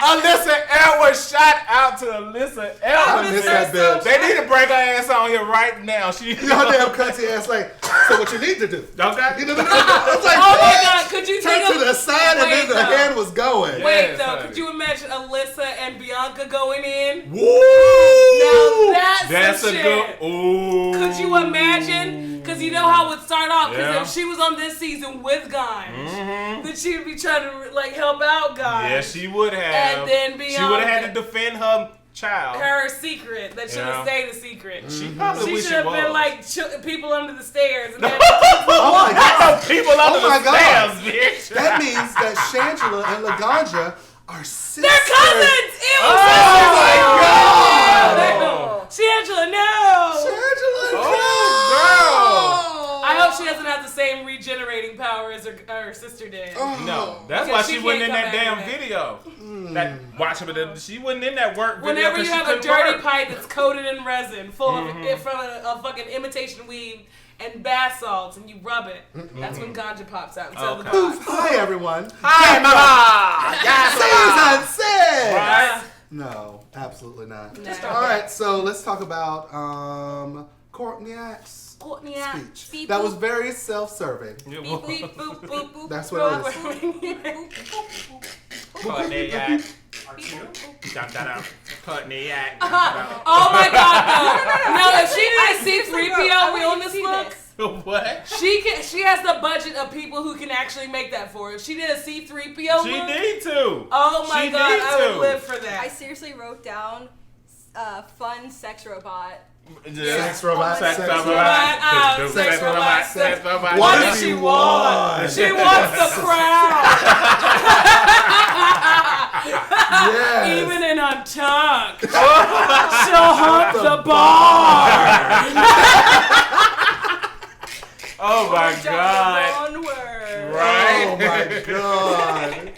Alyssa Elwood, shout out to Alyssa Elwood. I miss that bitch. They need to bring her ass on here right now. She Your damn cunty ass like, so what you need to do? okay. You know, it's like, Oh my God! Could you turn think to the side and then the hand was going. Yeah. Wait Yes, though, honey. could you imagine Alyssa and Bianca going in? Woo! Now that's a some shit. good. Ooh. Could you imagine? Because you know how it would start off. Because Yeah. if she was on this season with Ganj, then she would be trying to like help out Ganj. Yeah, she would have. And then she would have had Bianca- to defend her child. Her secret that should have Yeah. stayed a secret. She probably She wish should it have been was. like people under the stairs. And then Oh my God. People under Oh my the God. stairs, bitch. That means that Shangela and Laganja are sisters. they're cousins. Ew, Oh my God. Shangela, no. Shangela, Oh, I hope she doesn't have the same regenerating power as her sister did. No, that's Because why she she wasn't in can't that come damn back from video. That watch it, she wasn't in that work video. Whenever 'cause you she have a couldn't dirty work. pipe that's coated in resin, full of from a fucking imitation weave and bath salts, and you rub it, that's when ganja pops out instead of the Okay. box. Hi everyone. Hi, mama. Yes, Season 6. Right? No, absolutely not. No. All right, so let's talk about Courtney's speech. That was very self-serving. Beep, beep, boop, boop, boop. That's what it Oh my God, no. No, if she did a C-3PO realness look, What? she has the budget of people who can actually make that for her. If she did a C-3PO She look, need to. oh my She God, need I would to. live for I that. seriously wrote down fun sex robot. Sex robot. Sex Sex robot. robot. Sex robot. Sex robot. What does she want? She wants the crowd. Yes. Even in Untucked. She'll hump the bar. Oh my God. Onward. Right? Oh my God.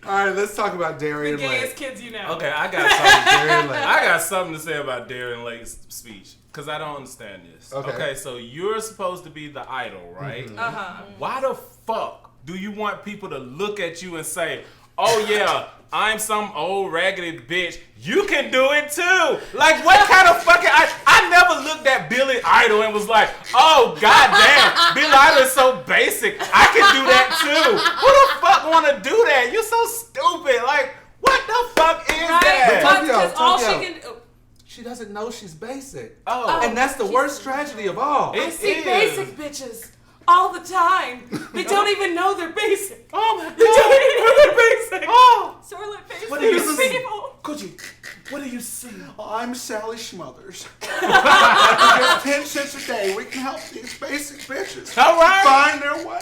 All right, let's talk about The Darian gayest Lake. kids you know. Okay, I got something. Darian Lake. I got something to say about Darian Lake's speech because I don't understand this. Okay. So you're supposed to be the idol, right? Uh-huh. Why the fuck do you want people to look at you and say, "Oh yeah, I'm some old raggedy bitch. You can do it too"? Like, what kind of fucking? I never looked at Billy Idol and was like, "Oh goddamn, Billy Idol is so basic. I can do that too." Who the fuck want to do that? You're so stupid. Like, what the fuck is that? But Because all she Tokyo. can. She doesn't know she's basic. Oh, And that's the worst tragedy of all. I It see is. basic bitches all the time. They don't even know they're basic. oh my They don't god. even know they're basic. Oh, Sorlet face. what do you see? people. Koochie, what do you see? I'm Sally Schmothers. Just 10 cents a day, we can help these basic bitches All right. find their way.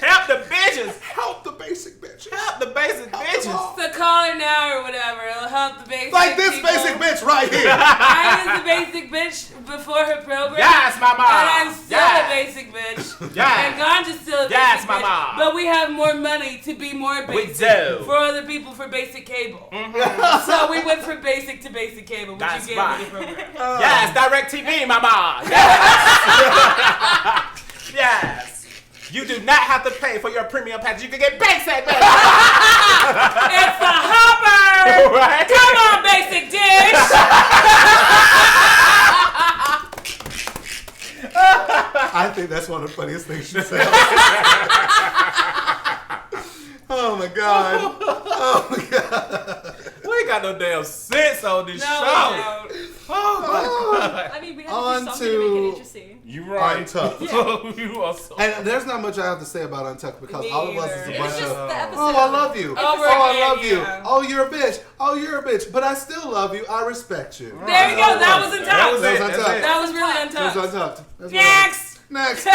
Help the bitches. Help the basic bitches. Help the basic Help them bitches. all. So call her now or whatever. It'll help the basic Like this people. basic bitch right here. I was the basic bitch before her program. Yes, mama. And I'm still Yes. a basic bitch. Yes. And Ganja's still a Yes, basic bitch. mama. But we have more money to be more We basic do. for other people for basic cable. So we went from basic to basic cable, which That's you gave right. me the program. Yes, direct TV, mama. Yes. Yes. You do not have to pay for your premium package. You can get basic, baby. It's the hopper! Right? Come on, basic dish! I think that's one of the funniest things she said. Oh my God. Oh my God. We ain't got no damn sense on this No, show. we don't. Oh my God. I mean, we have On to do something to make to- it interesting. You right. Untucked. You are so. And there's not much I have to say about Untucked because Me all it was is either. a It bunch was just of, the episode. oh, I love you. Over Oh, I again, love you. yeah. Oh, you're a bitch. Oh, you're a bitch. But I still love you. I respect you. There you go. That was That was Untucked. That was it. Untucked. That's it. That was really That was Untucked. Untucked. That's what I- Next! Next. So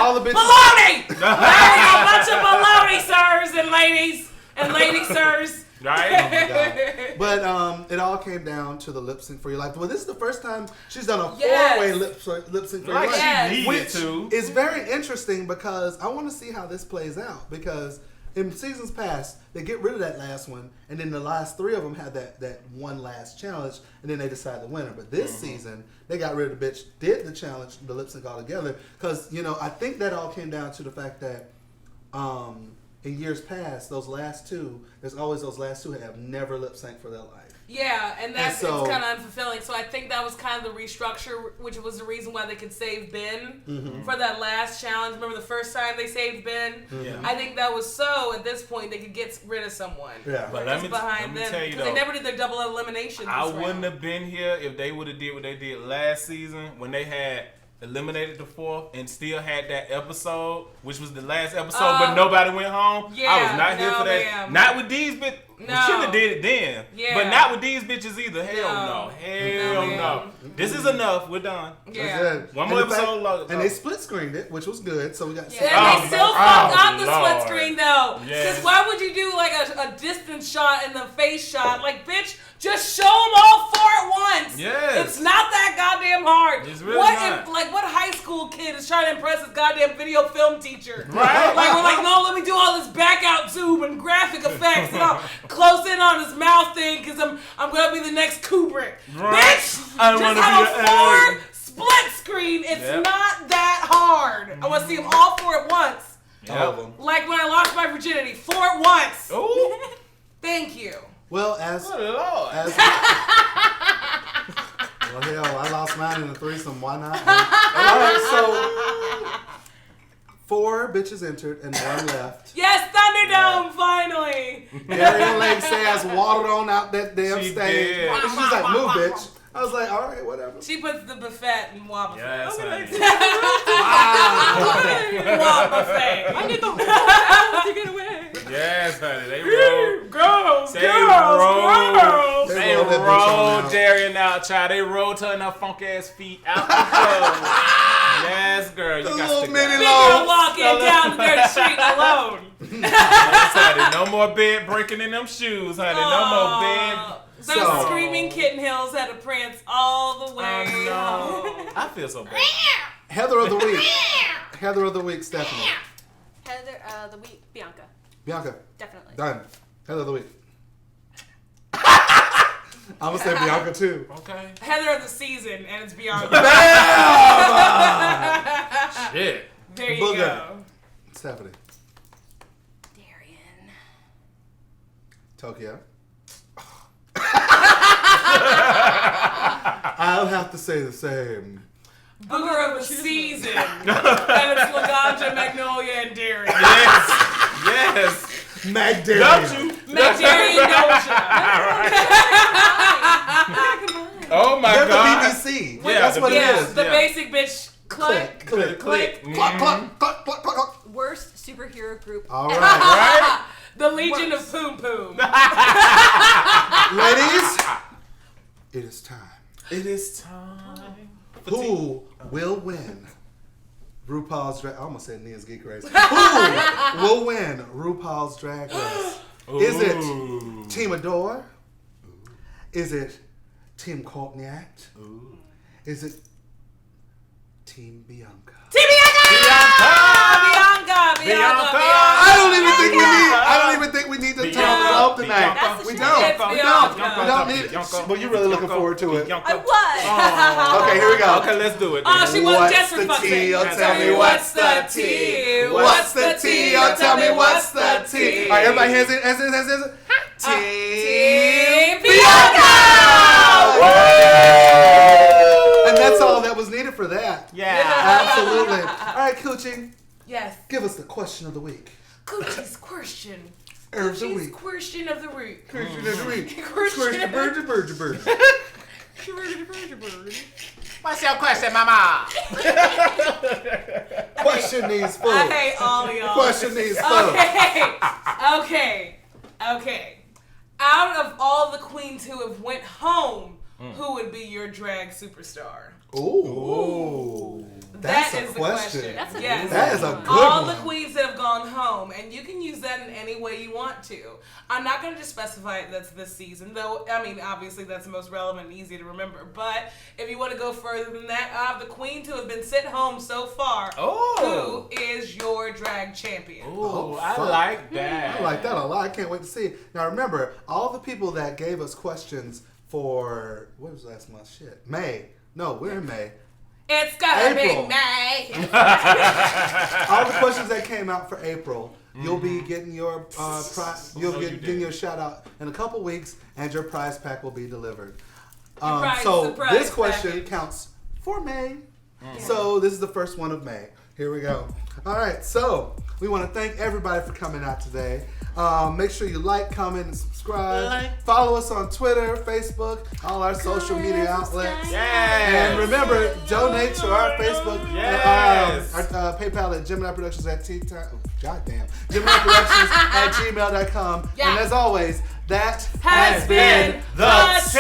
all the bitches. Baloney! That was a bunch of baloney, sirs and ladies. And lady sirs. Right? Oh my God. But it all came down to the lip sync for your life. Well, this is the first time she's done a four-way lip sync for your Like life. she needed Which to. is very interesting because I want to see how this plays out. Because in seasons past, they get rid of that last one, and then the last 3 of them had that one last challenge, and then they decide the winner. But this season, they got rid of the bitch, did the challenge, the lip sync all together. Because, I think that all came down to the fact that in years past, those last 2, there's always those last 2 have never lip synced for their life. Yeah, and it's kind of unfulfilling. So I think that was kind of the restructure, which was the reason why they could save Ben for that last challenge. Remember the first time they saved Ben? Yeah. I think that was so, at this point, they could get rid of someone. Yeah. But let me tell you, though, they never did their double eliminations. I wouldn't have been here if they would have did what they did last season when they had eliminated the 4th and still had that episode, which was the last episode, but nobody went home. Yeah, I was not here for that. Ma'am. Not with these bitches. We shouldn't have did it then. Yeah. But not with these bitches either. Hell no. Hell no. This is enough. We're done. Yeah. One more episode. And they split screened it, which was good. So we got. And they still fucked up the Lord. split screen though. Yes. Because why would you do like a distance shot and the face shot? Like, bitch, just show them all 4 at once. Yes. It's not that goddamn hard. It's really what not. what high school kid is trying to impress his goddamn video film teacher? Right. Like, we're like, no, let me do all this back out zoom and graphic effects and I'll close in on his mouth thing because I'm gonna be the next Kubrick. Right. Bitch, I don't just wanna have be a 4 split screen. It's not that hard. I want to see them all 4 at once. All of them. Like when I lost my virginity, 4 at once. Ooh. Thank you. Well, as Good Lord. well, hell, I lost mine in a threesome. Why not? All right, so 4 bitches entered and 1 left. Yes, Thunderdome, finally. Darian Lake says watered on out that damn She stage. did. And she's like, move, bitch. I was like, all right, whatever. She puts the buffet in Wobbuffet. Yes, honey. Wobbuffet. I need the whole hour to get away. Yes, honey. They rolled. Girls, They girls, rolled. girls. They rolled that bitch on rolled out. Darian out, child. They rolled her and her funk ass feet out the door. Yes, girl. You The got little to mini Big loaf. girl walking down the dirty street alone. Yes, honey. No more bed breaking in them shoes, honey. No more bed. Those So- screaming kitten hills had to prance all the way home. I feel so bad. Heather of the week. Heather of the week, Stephanie. Heather, the week, Bianca. Bianca. Definitely. Done. Heather of the week. I'm going to say Bianca too. Okay. Heather of the season, and it's beyond. Shit. There you Booger. go. Stephanie. Darian. Tokyo. I'll have to say the same. Booger of the season, and it's Laganja, Magnolia, and Darian. Yes. Yes. Mag Darian. Don't you? Magdarian Doja. Oh my They're the God. BBC. Yeah, That's what it Yeah, is. the Yeah. basic bitch. Click. Click. Click. Cluck, cluck, cluck, cluck, cluck, cluck. Worst superhero group. All right. Right? The Legion of Poom Poom. Ladies, it is time. It is time. Who will win RuPaul's Drag... I almost said Nea's Geek Race. Who will win RuPaul's Drag Race? Is it Team Adore? Is it Team Courtney? Is it Team Bianca? Team Bianca! Bianca! I don't even think we need to talk it up tonight. That's the We shit. don't. It's We Bianca. don't need it. Well, you're really looking forward to it. I was. Okay, here we go. Okay, let's do it. Oh, then. she was What's just for the fuck's tea? sake. Oh, tell me what's the tea? What's the tea? Oh, tell me what's the tea? All right, everybody hands it. Team Bianca! And that's all that was needed for that. Yeah. Absolutely. All right, Koochie, Yes. give us the question of the week. Coochie's question. Of the Coochie's week. question of the week. Question of the week. Question. Bird. What's your question, mama? Question these I fools. hate all of y'all. Question these fools. Okay. Out of all the queens who have went home, who would be your drag superstar? Ooh. That's That a is the question. question. That's a Yes. good That is a good All one. the queens that have gone home, and you can use that in any way you want to. I'm not going to just specify that's this season, though. I mean, obviously that's the most relevant and easy to remember. But if you want to go further than that, the queen to have been sent home so far. Oh. Who is your drag champion? Oh, I like that. I like that a lot. I can't wait to see. Now remember, all the people that gave us questions for what was last month? Shit, May. No, we're in May. It's gonna April. be May. All the questions that came out for April, you'll be getting your getting your shout out in a couple weeks, and your prize pack will be delivered. So this question counts for May. So this is the first one of May. Here we go. All right, so we want to thank everybody for coming out today. Make sure you like, comment, and subscribe. Follow us on Twitter, Facebook, all our social media outlets. Yes. And remember, donate to our Facebook, Yes. our PayPal at Gemini Productions at Gemini Productions at gmail.com. Yeah. And as always, that Has been The T.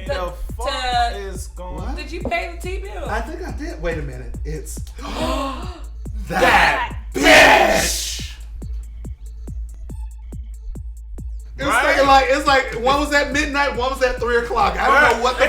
The fuck is going What? Did you pay the T-bill? I think I did. Wait a minute. It's that bitch. It's like one was at midnight, one was at 3 o'clock. I don't know what the